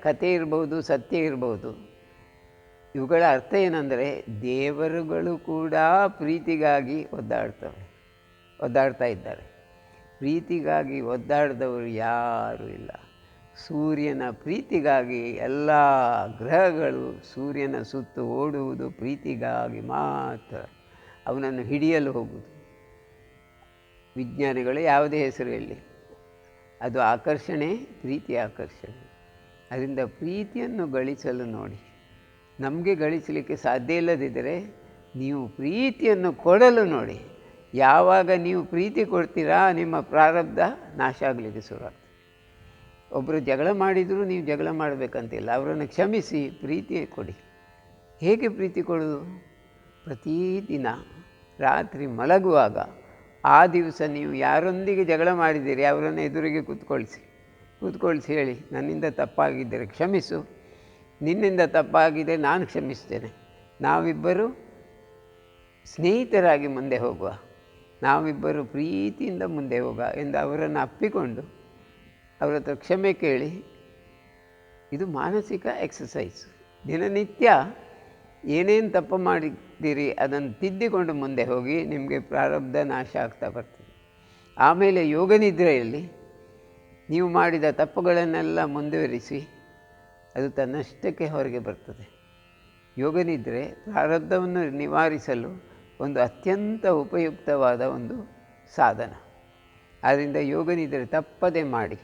ಕಥೆ ಇರ್ಬೋದು, ಸತ್ಯ ಇರ್ಬೋದು. ಇವುಗಳ ಅರ್ಥ ಏನಂದರೆ ದೇವರುಗಳು ಕೂಡ ಪ್ರೀತಿಗಾಗಿ ಒದ್ದಾಡ್ತಾ ಇದ್ದಾರೆ. ಪ್ರೀತಿಗಾಗಿ ಒದ್ದಾಡಿದವರು ಯಾರೂ ಇಲ್ಲ. ಸೂರ್ಯನ ಪ್ರೀತಿಗಾಗಿ ಎಲ್ಲ ಗ್ರಹಗಳು ಸೂರ್ಯನ ಸುತ್ತು ಓಡುವುದು ಪ್ರೀತಿಗಾಗಿ ಮಾತ್ರ. ಅವನನ್ನು ಹಿಡಿಯಲು ಹೋಗುವುದು. ವಿಜ್ಞಾನಿಗಳು ಯಾವುದೇ ಹೆಸರು ಹೇಳಿ, ಅದು ಆಕರ್ಷಣೆ, ಪ್ರೀತಿಯ ಆಕರ್ಷಣೆ. ಅದರಿಂದ ಪ್ರೀತಿಯನ್ನು ಗಳಿಸಲು ನೋಡಿ. ನಮಗೆ ಗಳಿಸಲಿಕ್ಕೆ ಸಾಧ್ಯ ಇಲ್ಲದಿದ್ದರೆ ನೀವು ಪ್ರೀತಿಯನ್ನು ಕೊಡಲು ನೋಡಿ. ಯಾವಾಗ ನೀವು ಪ್ರೀತಿ ಕೊಡ್ತೀರಾ ನಿಮ್ಮ ಪ್ರಾರಬ್ಧ ನಾಶ ಆಗಲಿಕ್ಕೆ ಶುರುವಾಗ್ತದೆ. ಒಬ್ಬರು ಜಗಳ ಮಾಡಿದರೂ ನೀವು ಜಗಳ ಮಾಡಬೇಕಂತಿಲ್ಲ, ಅವರನ್ನು ಕ್ಷಮಿಸಿ ಪ್ರೀತಿ ಕೊಡಿ. ಹೇಗೆ ಪ್ರೀತಿ ಕೊಡೋದು? ಪ್ರತಿದಿನ ರಾತ್ರಿ ಮಲಗುವಾಗ ಆ ದಿವಸ ನೀವು ಯಾರೊಂದಿಗೆ ಜಗಳ ಮಾಡಿದ್ದೀರಿ ಅವರನ್ನು ಎದುರಿಗೆ ಕೂತ್ಕೊಳಿಸಿ ಹೇಳಿ, ನನ್ನಿಂದ ತಪ್ಪಾಗಿದ್ದರೆ ಕ್ಷಮಿಸು, ನಿನ್ನಿಂದ ತಪ್ಪಾಗಿದೆ ನಾನು ಕ್ಷಮಿಸ್ತೇನೆ, ನಾವಿಬ್ಬರು ಸ್ನೇಹಿತರಾಗಿ ಮುಂದೆ ಹೋಗುವ, ನಾವಿಬ್ಬರು ಪ್ರೀತಿಯಿಂದ ಮುಂದೆ ಹೋಗುವ ಎಂದು ಅವರನ್ನು ಅಪ್ಪಿಕೊಂಡು ಅವರ ಹತ್ರ ಕ್ಷಮೆ ಕೇಳಿ. ಇದು ಮಾನಸಿಕ ಎಕ್ಸಸೈಸ್. ದಿನನಿತ್ಯ ಏನೇನು ತಪ್ಪು ಮಾಡಿದ್ದೀರಿ ಅದನ್ನು ತಿದ್ದಿಕೊಂಡು ಮುಂದೆ ಹೋಗಿ ನಿಮಗೆ ಪ್ರಾರಬ್ಧ ನಾಶ ಆಗ್ತಾ ಬರ್ತದೆ. ಆಮೇಲೆ ಯೋಗ ನಿದ್ರೆಯಲ್ಲಿ ನೀವು ಮಾಡಿದ ತಪ್ಪುಗಳನ್ನೆಲ್ಲ ಮುಂದುವರಿಸಿ ಅದು ತನ್ನಷ್ಟಕ್ಕೆ ಹೊರಗೆ ಬರ್ತದೆ. ಯೋಗ ನಿದ್ರೆ ಪ್ರಾರಬ್ಧವನ್ನು ನಿವಾರಿಸಲು ಒಂದು ಅತ್ಯಂತ ಉಪಯುಕ್ತವಾದ ಒಂದು ಸಾಧನ. ಆದ್ದರಿಂದ ಯೋಗ ನಿದ್ರೆ ತಪ್ಪದೆ ಮಾಡಿ,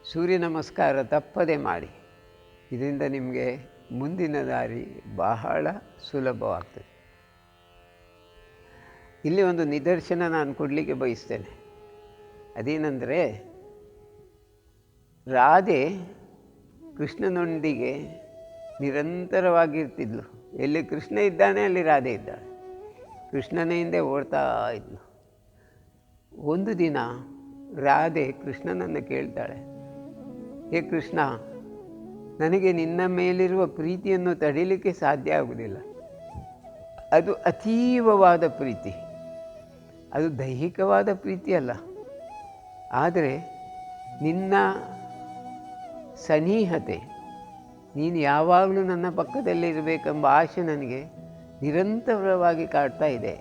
ಸೂರ್ಯ ನಮಸ್ಕಾರ ತಪ್ಪದೆ ಮಾಡಿ. ಇದರಿಂದ ನಿಮಗೆ ಮುಂದಿನ ದಾರಿ ಬಹಳ ಸುಲಭವಾಗ್ತದೆ. ಇಲ್ಲಿ ಒಂದು ನಿದರ್ಶನ ನಾನು ಕೊಡಲಿಕ್ಕೆ ಬಯಸ್ತೇನೆ. ಅದೇನೆಂದರೆ, ರಾಧೆ ಕೃಷ್ಣನೊಂದಿಗೆ ನಿರಂತರವಾಗಿರ್ತಿದ್ಲು. ಎಲ್ಲಿ ಕೃಷ್ಣ ಇದ್ದಾನೆ ಅಲ್ಲಿ ರಾಧೆ ಇದ್ದಾಳೆ. ಕೃಷ್ಣನ ಹಿಂದೆ ಓಡ್ತಾ ಇದ್ಲು. ಒಂದು ದಿನ ರಾಧೆ ಕೃಷ್ಣನನ್ನು ಕೇಳ್ತಾಳೆ, ಹೇ ಕೃಷ್ಣ, ನನಗೆ ನಿನ್ನ ಮೇಲಿರುವ ಪ್ರೀತಿಯನ್ನು ತಡೀಲಿಕ್ಕೆ ಸಾಧ್ಯ ಆಗುವುದಿಲ್ಲ. ಅದು ಅತೀವವಾದ ಪ್ರೀತಿ, ಅದು ದೈಹಿಕವಾದ ಪ್ರೀತಿ ಅಲ್ಲ. ಆದರೆ ನಿನ್ನ ಸನಿಹತೆ, ನೀನು ಯಾವಾಗಲೂ ನನ್ನ ಪಕ್ಕದಲ್ಲಿರಬೇಕೆಂಬ ಆಸೆ ನನಗೆ ನಿರಂತರವಾಗಿ ಕಾಡ್ತಾ ಇದೆ.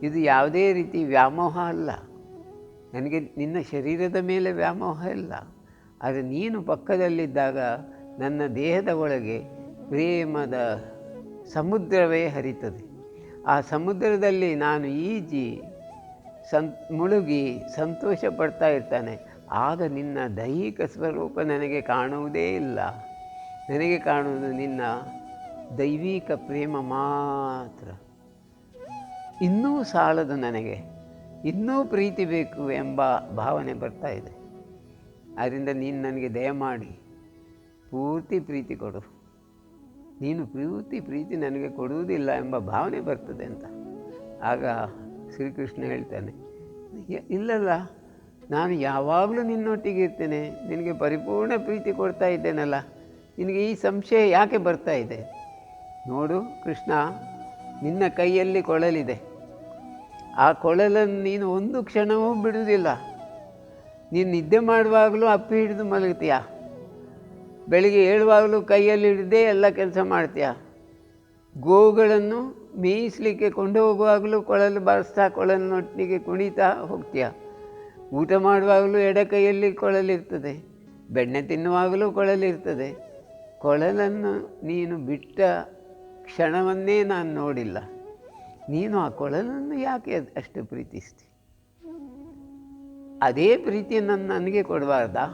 ಇದು ಯಾವುದೇ ರೀತಿ ವ್ಯಾಮೋಹ ಅಲ್ಲ. ನನಗೆ ನಿನ್ನ ಶರೀರದ ಮೇಲೆ ವ್ಯಾಮೋಹ ಇಲ್ಲ. ಆದರೆ ನೀನು ಪಕ್ಕದಲ್ಲಿದ್ದಾಗ ನನ್ನ ದೇಹದ ಒಳಗೆ ಪ್ರೇಮದ ಸಮುದ್ರವೇ ಹರಿತದೆ. ಆ ಸಮುದ್ರದಲ್ಲಿ ನಾನು ಈಜಿ ಮುಳುಗಿ ಸಂತೋಷ ಪಡ್ತಾ ಇರ್ತಾನೆ. ಆಗ ನಿನ್ನ ದೈಹಿಕ ಸ್ವರೂಪ ನನಗೆ ಕಾಣುವುದೇ ಇಲ್ಲ. ನನಗೆ ಕಾಣುವುದು ನಿನ್ನ ದೈವಿಕ ಪ್ರೇಮ ಮಾತ್ರ. ಇನ್ನೂ ಸಾಲದು, ನನಗೆ ಇನ್ನೂ ಪ್ರೀತಿ ಬೇಕು ಎಂಬ ಭಾವನೆ ಬರ್ತಾ ಇದೆ. ಆದ್ದರಿಂದ ನೀನು ನನಗೆ ದಯಮಾಡಿ ಪೂರ್ತಿ ಪ್ರೀತಿ ಕೊಡು. ನೀನು ಪೂರ್ತಿ ಪ್ರೀತಿ ನನಗೆ ಕೊಡುವುದಿಲ್ಲ ಎಂಬ ಭಾವನೆ ಬರ್ತದೆ ಅಂತ. ಆಗ ಶ್ರೀಕೃಷ್ಣ ಹೇಳ್ತಾನೆ, ಇಲ್ಲಲ್ಲ, ನಾನು ಯಾವಾಗಲೂ ನಿನ್ನೊಟ್ಟಿಗೆ ಇರ್ತೇನೆ, ನಿನಗೆ ಪರಿಪೂರ್ಣ ಪ್ರೀತಿ ಕೊಡ್ತಾ ಇದ್ದೇನಲ್ಲ, ನಿನಗೆ ಈ ಸಂಶಯ ಯಾಕೆ ಬರ್ತಾ ಇದೆ? ನೋಡು ಕೃಷ್ಣ, ನಿನ್ನ ಕೈಯಲ್ಲಿ ಕೊಳಲಿದೆ. ಆ ಕೊಳಲನ್ನು ನೀನು ಒಂದು ಕ್ಷಣವೂ ಬಿಡುವುದಿಲ್ಲ. ನೀನು ನಿದ್ದೆ ಮಾಡುವಾಗಲೂ ಅಪ್ಪಿ ಹಿಡಿದು ಮಲಗ್ತೀಯ, ಬೆಳಿಗ್ಗೆ ಏಳುವಾಗಲೂ ಕೈಯಲ್ಲಿ ಹಿಡಿದೇ ಎಲ್ಲ ಕೆಲಸ ಮಾಡ್ತೀಯ. ಗೋವುಗಳನ್ನು ಮೇಯಿಸಲಿಕ್ಕೆ ಕೊಂಡು ಹೋಗುವಾಗಲೂ ಕೊಳಲು ಬಾರಿಸ್ತಾ ಕೊಳಲಿನೊಟ್ಟಿಗೆ ಕುಣಿತಾ ಹೋಗ್ತೀಯ. ಊಟ ಮಾಡುವಾಗಲೂ ಎಡ ಕೈಯಲ್ಲಿ ಕೊಳಲಿರ್ತದೆ, ಬೆಣ್ಣೆ ತಿನ್ನುವಾಗಲೂ ಕೊಳಲಿರ್ತದೆ. ಕೊಳಲನ್ನು ನೀನು ಬಿಟ್ಟ ಕ್ಷಣವನ್ನೇ ನಾನು ನೋಡಿಲ್ಲ. ನೀನು ಆ ಕೊಳಲನ್ನು ಯಾಕೆ ಅಷ್ಟು ಪ್ರೀತಿಸ್ತಿ? ಅದೇ ಪ್ರೀತಿಯನ್ನು ನನಗೆ ಕೊಡಬಾರ್ದಾ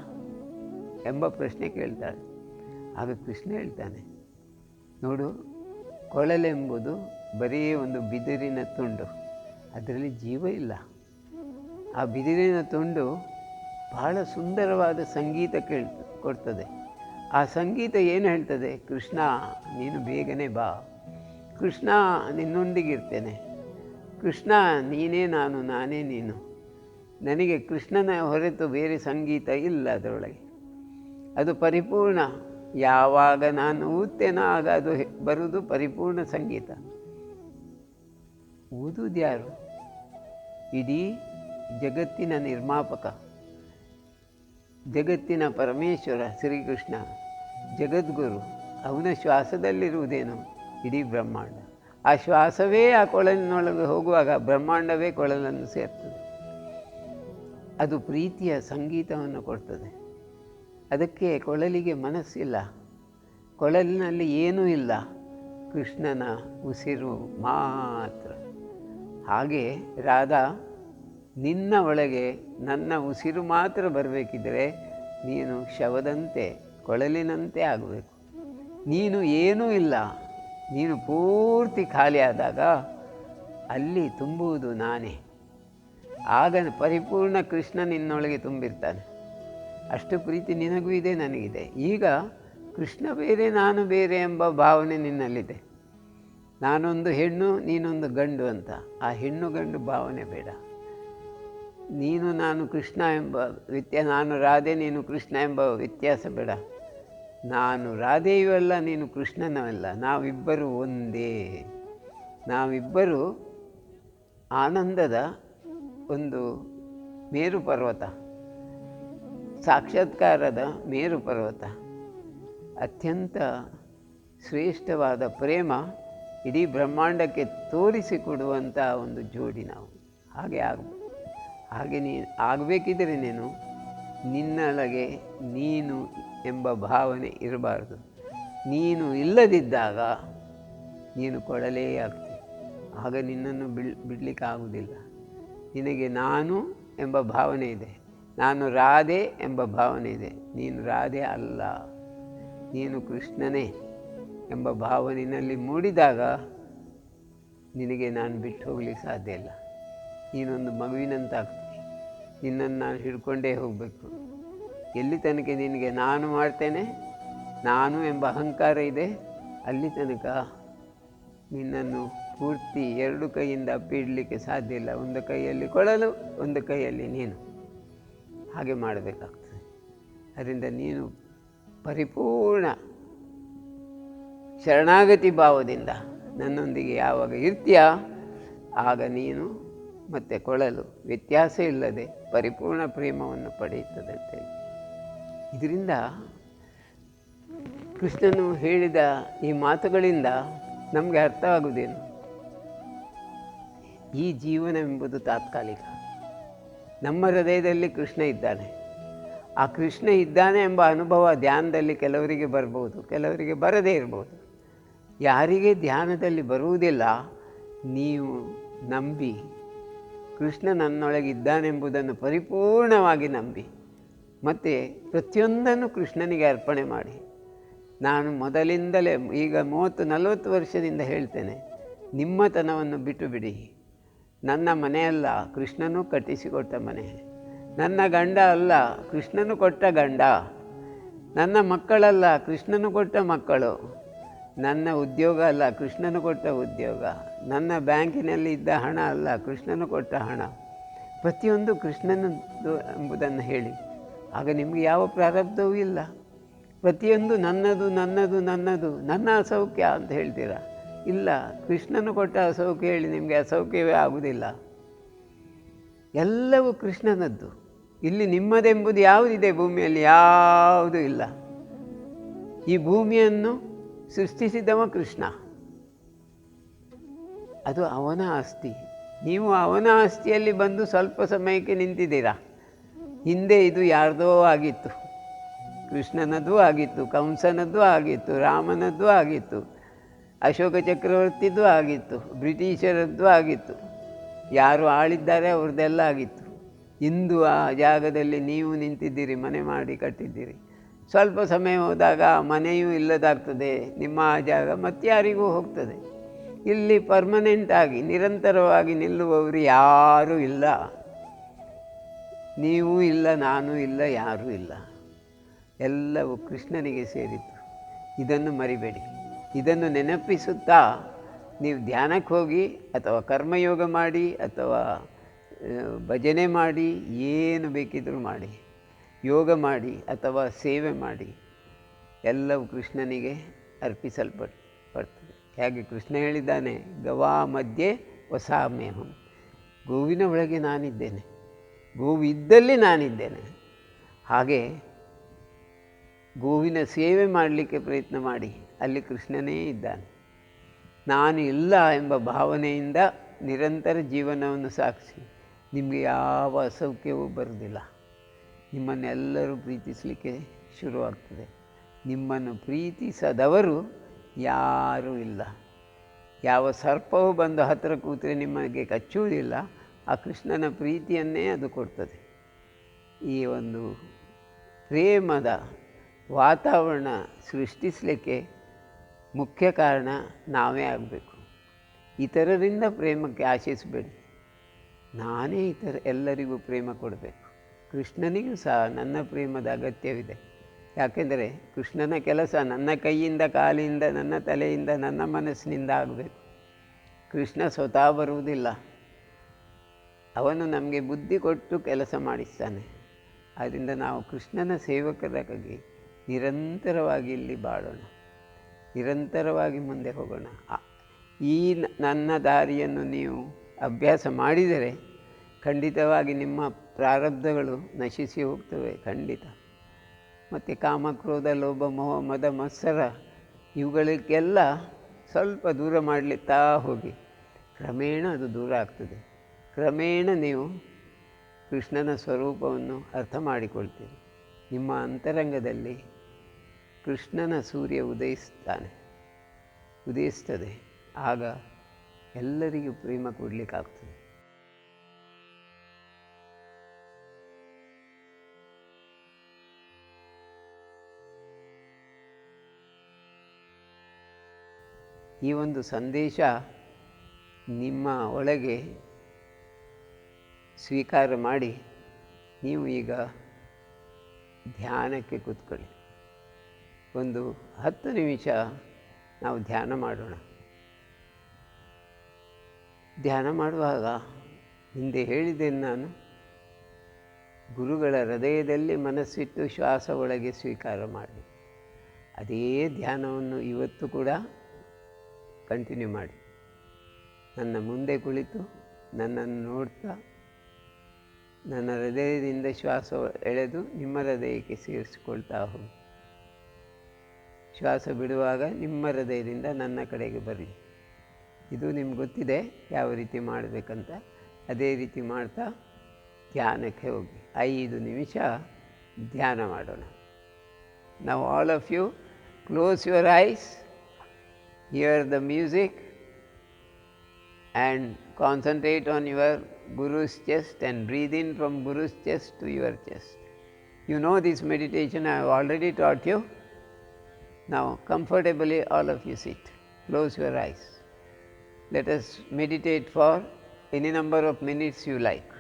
ಎಂಬ ಪ್ರಶ್ನೆ ಕೇಳ್ತಾಳೆ. ಆಗ ಕೃಷ್ಣ ಹೇಳ್ತಾನೆ, ನೋಡು, ಕೊಳಲೆಂಬುದು ಬರೀ ಒಂದು ಬಿದಿರಿನ ತುಂಡು, ಅದರಲ್ಲಿ ಜೀವ ಇಲ್ಲ. ಆ ಬಿದಿರಿನ ತುಂಡು ಬಹಳ ಸುಂದರವಾದ ಸಂಗೀತ ಕೊಡ್ತದೆ. ಆ ಸಂಗೀತ ಏನು ಹೇಳ್ತದೆ? ಕೃಷ್ಣ ನೀನು ಬೇಗನೆ ಬಾ, ಕೃಷ್ಣ ನಿನ್ನೊಂದಿಗಿರ್ತೇನೆ, ಕೃಷ್ಣ ನೀನೇ ನಾನು, ನಾನೇ ನೀನು. ನನಗೆ ಕೃಷ್ಣನ ಹೊರತು ಬೇರೆ ಸಂಗೀತ ಇಲ್ಲ ಅದರೊಳಗೆ. ಅದು ಪರಿಪೂರ್ಣ. ಯಾವಾಗ ನಾನು ಊದ್ತೇನೋ ಆಗ ಅದು ಬರುವುದು ಪರಿಪೂರ್ಣ ಸಂಗೀತ. ಊದುವುದು ಯಾರು? ಇಡೀ ಜಗತ್ತಿನ ನಿರ್ಮಾಪಕ, ಜಗತ್ತಿನ ಪರಮೇಶ್ವರ ಶ್ರೀಕೃಷ್ಣ, ಜಗದ್ಗುರು. ಅವನ ಶ್ವಾಸದಲ್ಲಿರುವುದೇನು? ಇಡೀ ಬ್ರಹ್ಮಾಂಡ. ಆ ಶ್ವಾಸವೇ ಆ ಕೊಳಲಿನೊಳಗೆ ಹೋಗುವಾಗ ಬ್ರಹ್ಮಾಂಡವೇ ಕೊಳಲನ್ನು ಸೇರ್ತದೆ. ಅದು ಪ್ರೀತಿಯ ಸಂಗೀತವನ್ನು ಕೊಡ್ತದೆ. ಅದಕ್ಕೆ ಕೊಳಲಿಗೆ ಮನಸ್ಸಿಲ್ಲ, ಕೊಳಲಿನಲ್ಲಿ ಏನೂ ಇಲ್ಲ, ಕೃಷ್ಣನ ಉಸಿರು ಮಾತ್ರ. ಹಾಗೆ ರಾಧಾ, ನಿನ್ನ ಒಳಗೆ ನನ್ನ ಉಸಿರು ಮಾತ್ರ ಬರಬೇಕಿದ್ದರೆ ನೀನು ಶವದಂತೆ, ಕೊಳಲಿನಂತೆ ಆಗಬೇಕು. ನೀನು ಏನೂ ಇಲ್ಲ, ನೀನು ಪೂರ್ತಿ ಖಾಲಿ ಆದಾಗ ಅಲ್ಲಿ ತುಂಬುವುದು ನಾನೇ. ಆಗ ಪರಿಪೂರ್ಣ ಕೃಷ್ಣ ನಿನ್ನೊಳಗೆ ತುಂಬಿರ್ತಾನೆ. ಅಷ್ಟು ಪ್ರೀತಿ ನಿನಗೂ ಇದೆ, ನನಗಿದೆ. ಈಗ ಕೃಷ್ಣ ಬೇರೆ ನಾನು ಬೇರೆ ಎಂಬ ಭಾವನೆ ನಿನ್ನಲ್ಲಿದೆ. ನಾನೊಂದು ಹೆಣ್ಣು, ನೀನೊಂದು ಗಂಡು ಅಂತ. ಆ ಹೆಣ್ಣು ಗಂಡು ಭಾವನೆ ಬೇಡ. ನೀನು ನಾನು ಕೃಷ್ಣ ಎಂಬ ನಾನು ರಾಧೆ, ನೀನು ಕೃಷ್ಣ ಎಂಬ ವ್ಯತ್ಯಾಸ ಬೇಡ. ನಾನು ರಾಧೆಯೂ ಅಲ್ಲ, ನೀನು ಕೃಷ್ಣನೂ ಅಲ್ಲ. ನಾವಿಬ್ಬರು ಒಂದೇ. ನಾವಿಬ್ಬರು ಆನಂದದ ಒಂದು ಮೇರು ಪರ್ವತ, ಸಾಕ್ಷಾತ್ಕಾರದ ಮೇರು ಪರ್ವತ. ಅತ್ಯಂತ ಶ್ರೇಷ್ಠವಾದ ಪ್ರೇಮ ಇಡೀ ಬ್ರಹ್ಮಾಂಡಕ್ಕೆ ತೋರಿಸಿಕೊಡುವಂಥ ಒಂದು ಜೋಡಿ ನಾವು. ಹಾಗೆ ಆಗಬೇಕಿದ್ರೆ ನೀನು ನಿನ್ನೊಳಗೆ ನೀನು ಎಂಬ ಭಾವನೆ ಇರಬಾರ್ದು. ನೀನು ಇಲ್ಲದಿದ್ದಾಗ ನೀನು ಕೊಳಲೇ ಆಗ್ತಿ. ಆಗ ನಿನ್ನನ್ನು ಬಿಡಲಿಕ್ಕಾಗುವುದಿಲ್ಲ. ನಿನಗೆ ನಾನು ಎಂಬ ಭಾವನೆ ಇದೆ, ನಾನು ರಾಧೆ ಎಂಬ ಭಾವನೆ ಇದೆ. ನೀನು ರಾಧೆ ಅಲ್ಲ, ನೀನು ಕೃಷ್ಣನೇ ಎಂಬ ಭಾವನೆಯಲ್ಲಿ ಮೂಡಿದಾಗ ನಿನಗೆ ನಾನು ಬಿಟ್ಟು ಹೋಗ್ಲಿಕ್ಕೆ ಸಾಧ್ಯ ಇಲ್ಲ. ನೀನೊಂದು ಮಗುವಿನಂತಾಗ್ತೀನಿ. ನಿನ್ನನ್ನು ನಾನು ಹಿಡ್ಕೊಂಡೇ ಹೋಗಬೇಕು. ಎಲ್ಲಿ ತನಕ ನಿನಗೆ ನಾನು ಮಾಡ್ತೇನೆ, ನಾನು ಎಂಬ ಅಹಂಕಾರ ಇದೆ, ಅಲ್ಲಿ ತನಕ ನಿನ್ನನ್ನು ಪೂರ್ತಿ ಎರಡು ಕೈಯಿಂದ ಅಪ್ಪಿಡಲಿಕ್ಕೆ ಸಾಧ್ಯ ಇಲ್ಲ. ಒಂದು ಕೈಯಲ್ಲಿ ಕೊಳಲು, ಒಂದು ಕೈಯಲ್ಲಿ ನೀನು. ಹಾಗೆ ಮಾಡಬೇಕಾಗ್ತದೆ. ಅದರಿಂದ ನೀನು ಪರಿಪೂರ್ಣ ಶರಣಾಗತಿ ಭಾವದಿಂದ ನನ್ನೊಂದಿಗೆ ಯಾವಾಗ ಇರ್ತೀಯ, ಆಗ ನೀನು ಮತ್ತು ಕೊಳಲು ವ್ಯತ್ಯಾಸ ಇಲ್ಲದೆ ಪರಿಪೂರ್ಣ ಪ್ರೇಮವನ್ನು ಪಡೆಯುತ್ತದೆ ಅಂತೇಳಿ. ಇದರಿಂದ ಕೃಷ್ಣನು ಹೇಳಿದ ಈ ಮಾತುಗಳಿಂದ ನಮಗೆ ಅರ್ಥವಾಗುವುದೇನು? ಈ ಜೀವನವೆಂಬುದು ತಾತ್ಕಾಲಿಕ. ನಮ್ಮ ಹೃದಯದಲ್ಲಿ ಕೃಷ್ಣ ಇದ್ದಾನೆ. ಆ ಕೃಷ್ಣ ಇದ್ದಾನೆ ಎಂಬ ಅನುಭವ ಧ್ಯಾನದಲ್ಲಿ ಕೆಲವರಿಗೆ ಬರ್ಬೋದು, ಕೆಲವರಿಗೆ ಬರದೇ ಇರ್ಬೋದು. ಯಾರಿಗೆ ಧ್ಯಾನದಲ್ಲಿ ಬರುವುದಿಲ್ಲ, ನೀವು ನಂಬಿ ಕೃಷ್ಣ ನನ್ನೊಳಗಿದ್ದಾನೆಂಬುದನ್ನು ಪರಿಪೂರ್ಣವಾಗಿ ನಂಬಿ ಮತ್ತು ಪ್ರತಿಯೊಂದನ್ನು ಕೃಷ್ಣನಿಗೆ ಅರ್ಪಣೆ ಮಾಡಿ. ನಾನು ಮೊದಲಿಂದಲೇ ಈಗ 30-40 ವರ್ಷದಿಂದ ಹೇಳ್ತೇನೆ, ನಿಮ್ಮತನವನ್ನು ಬಿಟ್ಟು ಬಿಡಿ. ನನ್ನ ಮನೆಯಲ್ಲ, ಕೃಷ್ಣನೂ ಕಟ್ಟಿಸಿಕೊಟ್ಟ ಮನೆ. ನನ್ನ ಗಂಡ ಅಲ್ಲ, ಕೃಷ್ಣನು ಕೊಟ್ಟ ಗಂಡ. ನನ್ನ ಮಕ್ಕಳಲ್ಲ, ಕೃಷ್ಣನು ಕೊಟ್ಟ ಮಕ್ಕಳು. ನನ್ನ ಉದ್ಯೋಗ ಅಲ್ಲ, ಕೃಷ್ಣನು ಕೊಟ್ಟ ಉದ್ಯೋಗ. ನನ್ನ ಬ್ಯಾಂಕಿನಲ್ಲಿ ಇದ್ದ ಹಣ ಅಲ್ಲ, ಕೃಷ್ಣನು ಕೊಟ್ಟ ಹಣ. ಪ್ರತಿಯೊಂದು ಕೃಷ್ಣನದ್ದು ಎಂಬುದನ್ನು ಹೇಳಿ. ಆಗ ನಿಮಗೆ ಯಾವ ಪ್ರಾರಬ್ಧವೂ ಇಲ್ಲ. ಪ್ರತಿಯೊಂದು ನನ್ನದು ನನ್ನದು ನನ್ನದು, ನನ್ನ ಅಸೌಖ್ಯ ಅಂತ ಹೇಳ್ತೀರ. ಇಲ್ಲ, ಕೃಷ್ಣನು ಕೊಟ್ಟ ಅಸೌಖ್ಯ ಹೇಳಿ ನಿಮಗೆ ಅಸೌಖ್ಯವೇ ಆಗುವುದಿಲ್ಲ. ಎಲ್ಲವೂ ಕೃಷ್ಣನದ್ದು. ಇಲ್ಲಿ ನಿಮ್ಮದೆಂಬುದು ಯಾವುದಿದೆ ಭೂಮಿಯಲ್ಲಿ? ಯಾವುದೂ ಇಲ್ಲ. ಈ ಭೂಮಿಯನ್ನು ಸೃಷ್ಟಿಸಿದವ ಕೃಷ್ಣ. ಅದು ಅವನ ಆಸ್ತಿ. ನೀವು ಅವನ ಆಸ್ತಿಯಲ್ಲಿ ಬಂದು ಸ್ವಲ್ಪ ಸಮಯಕ್ಕೆ ನಿಂತಿದ್ದೀರಾ. ಹಿಂದೆ ಇದು ಯಾರ್ದೋ ಆಗಿತ್ತು, ಕೃಷ್ಣನದ್ದು ಆಗಿತ್ತು, ಕಂಸನದ್ದು ಆಗಿತ್ತು, ರಾಮನದ್ದು ಆಗಿತ್ತು, ಅಶೋಕ ಚಕ್ರವರ್ತಿದ್ದು ಆಗಿತ್ತು, ಬ್ರಿಟಿಷರದ್ದು ಆಗಿತ್ತು, ಯಾರು ಆಳಿದ್ದಾರೆ ಅವ್ರದ್ದೆಲ್ಲ ಆಗಿತ್ತು. ಇಂದು ಆ ಜಾಗದಲ್ಲಿ ನೀವು ನಿಂತಿದ್ದೀರಿ, ಮನೆ ಮಾಡಿ ಕಟ್ಟಿದ್ದೀರಿ. ಸ್ವಲ್ಪ ಸಮಯ ಹೋದಾಗ ಮನೆಯೂ ಇಲ್ಲದಾಗ್ತದೆ, ನಿಮ್ಮ ಆ ಜಾಗ ಮತ್ತಾರಿಗೂ ಹೋಗ್ತದೆ. ಇಲ್ಲಿ ಪರ್ಮನೆಂಟಾಗಿ ನಿರಂತರವಾಗಿ ನಿಲ್ಲುವವರು ಯಾರೂ ಇಲ್ಲ. ನೀವೂ ಇಲ್ಲ, ನಾನೂ ಇಲ್ಲ, ಯಾರೂ ಇಲ್ಲ. ಎಲ್ಲವೂ ಕೃಷ್ಣನಿಗೆ ಸೇರಿತು. ಇದನ್ನು ಮರಿಬೇಡಿ. ಇದನ್ನು ನೆನಪಿಸುತ್ತಾ ನೀವು ಧ್ಯಾನಕ್ಕೆ ಹೋಗಿ ಅಥವಾ ಕರ್ಮಯೋಗ ಮಾಡಿ ಅಥವಾ ಭಜನೆ ಮಾಡಿ, ಏನು ಬೇಕಿದ್ರೂ ಮಾಡಿ, ಯೋಗ ಮಾಡಿ ಅಥವಾ ಸೇವೆ ಮಾಡಿ, ಎಲ್ಲವೂ ಕೃಷ್ಣನಿಗೆ ಅರ್ಪಿಸಲ್ಪಡ್ತದೆ. ಹೇಗೆ ಕೃಷ್ಣ ಹೇಳಿದ್ದಾನೆ, ಗವಾ ಮಧ್ಯೆ ವಸಾಮ್ಯಹಂ, ಗೋವಿನ ಒಳಗೆ ನಾನಿದ್ದೇನೆ, ಗೋವು ಇದ್ದಲ್ಲಿ ನಾನಿದ್ದೇನೆ. ಹಾಗೆ ಗೋವಿನ ಸೇವೆ ಮಾಡಲಿಕ್ಕೆ ಪ್ರಯತ್ನ ಮಾಡಿ, ಅಲ್ಲಿ ಕೃಷ್ಣನೇ ಇದ್ದಾನೆ. ನಾನು ಇಲ್ಲ ಎಂಬ ಭಾವನೆಯಿಂದ ನಿರಂತರ ಜೀವನವನ್ನು ಸಾಗಿಸಿ, ನಿಮಗೆ ಯಾವ ಅಸೌಖ್ಯವೂ ಬರುವುದಿಲ್ಲ. ನಿಮ್ಮನ್ನೆಲ್ಲರೂ ಪ್ರೀತಿಸಲಿಕ್ಕೆ ಶುರುವಾಗ್ತದೆ. ನಿಮ್ಮನ್ನು ಪ್ರೀತಿಸದವರು ಯಾರೂ ಇಲ್ಲ. ಯಾವ ಸರ್ಪವು ಬಂದು ಹತ್ತಿರ ಕೂತರೆ ನಿಮಗೆ ಕಚ್ಚುವುದಿಲ್ಲ. ಆ ಕೃಷ್ಣನ ಪ್ರೀತಿಯನ್ನೇ ಅದು ಕೊಡ್ತದೆ. ಈ ಒಂದು ಪ್ರೇಮದ ವಾತಾವರಣ ಸೃಷ್ಟಿಸಲಿಕ್ಕೆ ಮುಖ್ಯ ಕಾರಣ ನಾವೇ ಆಗಬೇಕು. ಇತರರಿಂದ ಪ್ರೇಮಕ್ಕೆ ಆಶಿಸಬೇಡಿ. ನಾನೇ ಎಲ್ಲರಿಗೂ ಪ್ರೇಮ ಕೊಡಬೇಕು. ಕೃಷ್ಣನಿಗೂ ಸಹ ನನ್ನ ಪ್ರೇಮದ ಅಗತ್ಯವಿದೆ. ಯಾಕೆಂದರೆ ಕೃಷ್ಣನ ಕೆಲಸ ನನ್ನ ಕೈಯಿಂದ, ಕಾಲಿಂದ, ನನ್ನ ತಲೆಯಿಂದ, ನನ್ನ ಮನಸ್ಸಿನಿಂದ ಆಗಬೇಕು. ಕೃಷ್ಣ ಸ್ವತಃ ಬರುವುದಿಲ್ಲ. ಅವನು ನಮಗೆ ಬುದ್ಧಿ ಕೊಟ್ಟು ಕೆಲಸ ಮಾಡಿಸ್ತಾನೆ. ಆದ್ದರಿಂದ ನಾವು ಕೃಷ್ಣನ ಸೇವಕರಾಗಿ ನಿರಂತರವಾಗಿ ಇಲ್ಲಿ ಬಾಳೋಣ, ನಿರಂತರವಾಗಿ ಮುಂದೆ ಹೋಗೋಣ. ಈ ನನ್ನ ದಾರಿಯನ್ನು ನೀವು ಅಭ್ಯಾಸ ಮಾಡಿದರೆ ಖಂಡಿತವಾಗಿ ನಿಮ್ಮ ಪ್ರಾರಬ್ಧಗಳು ನಶಿಸಿ ಹೋಗ್ತವೆ, ಖಂಡಿತ. ಮತ್ತು ಕಾಮ, ಕ್ರೋಧ, ಲೋಭ, ಮೋಹ, ಮದ, ಮತ್ಸರ ಇವುಗಳಿಗೆಲ್ಲ ಸ್ವಲ್ಪ ದೂರ ಮಾಡಲಿತ್ತಾ ಹೋಗಿ ಕ್ರಮೇಣ ಅದು ದೂರ ಆಗ್ತದೆ. ಕ್ರಮೇಣ ನೀವು ಕೃಷ್ಣನ ಸ್ವರೂಪವನ್ನು ಅರ್ಥ ಮಾಡಿಕೊಳ್ತೀರಿ. ನಿಮ್ಮ ಅಂತರಂಗದಲ್ಲಿ ಕೃಷ್ಣನ ಸೂರ್ಯ ಉದಯಿಸ್ತದೆ. ಆಗ ಎಲ್ಲರಿಗೂ ಪ್ರೇಮ ಕೊಡಲಿಕ್ಕಾಗ್ತದೆ. ಈ ಒಂದು ಸಂದೇಶ ನಿಮ್ಮ ಒಳಗೆ ಸ್ವೀಕಾರ ಮಾಡಿ ನೀವು ಈಗ ಧ್ಯಾನಕ್ಕೆ ಕೂತ್ಕೊಳ್ಳಿ. ಒಂದು 10 ನಿಮಿಷ ನಾವು ಧ್ಯಾನ ಮಾಡೋಣ. ಧ್ಯಾನ ಮಾಡುವಾಗ ಹಿಂದೆ ಹೇಳಿದ್ದೇನೆ ನಾನು, ಗುರುಗಳ ಹೃದಯದಲ್ಲಿ ಮನಸ್ಸಿಟ್ಟು ಶ್ವಾಸ ಒಳಗೆ ಸ್ವೀಕಾರ ಮಾಡಿ. ಅದೇ ಧ್ಯಾನವನ್ನು ಇವತ್ತು ಕೂಡ ಕಂಟಿನ್ಯೂ ಮಾಡಿ. ನನ್ನ ಮುಂದೆ ಕುಳಿತು ನನ್ನನ್ನು ನೋಡ್ತಾ ನನ್ನ ಹೃದಯದಿಂದ ಶ್ವಾಸ ಎಳೆದು ನಿಮ್ಮ ಹೃದಯಕ್ಕೆ ಸೇರಿಸಿಕೊಳ್ತಾ ಹೋಗಿ. ಶ್ವಾಸ ಬಿಡುವಾಗ ನಿಮ್ಮ ಹೃದಯದಿಂದ ನನ್ನ ಕಡೆಗೆ ಬರಲಿ. ಇದು ನಿಮ್ಗೆ ಗೊತ್ತಿದೆ ಯಾವ ರೀತಿ ಮಾಡಬೇಕಂತ. ಅದೇ ರೀತಿ ಮಾಡ್ತಾ ಧ್ಯಾನಕ್ಕೆ ಹೋಗಿ 5 ನಿಮಿಷ ಧ್ಯಾನ ಮಾಡೋಣ. ನಾವು all of you close your eyes, hear the music and concentrate on your Guru's chest and breathe in from Guru's chest to your chest. You know this meditation I have already taught you. Now comfortably all of you sit, close your eyes. Let us meditate for any number of minutes you like.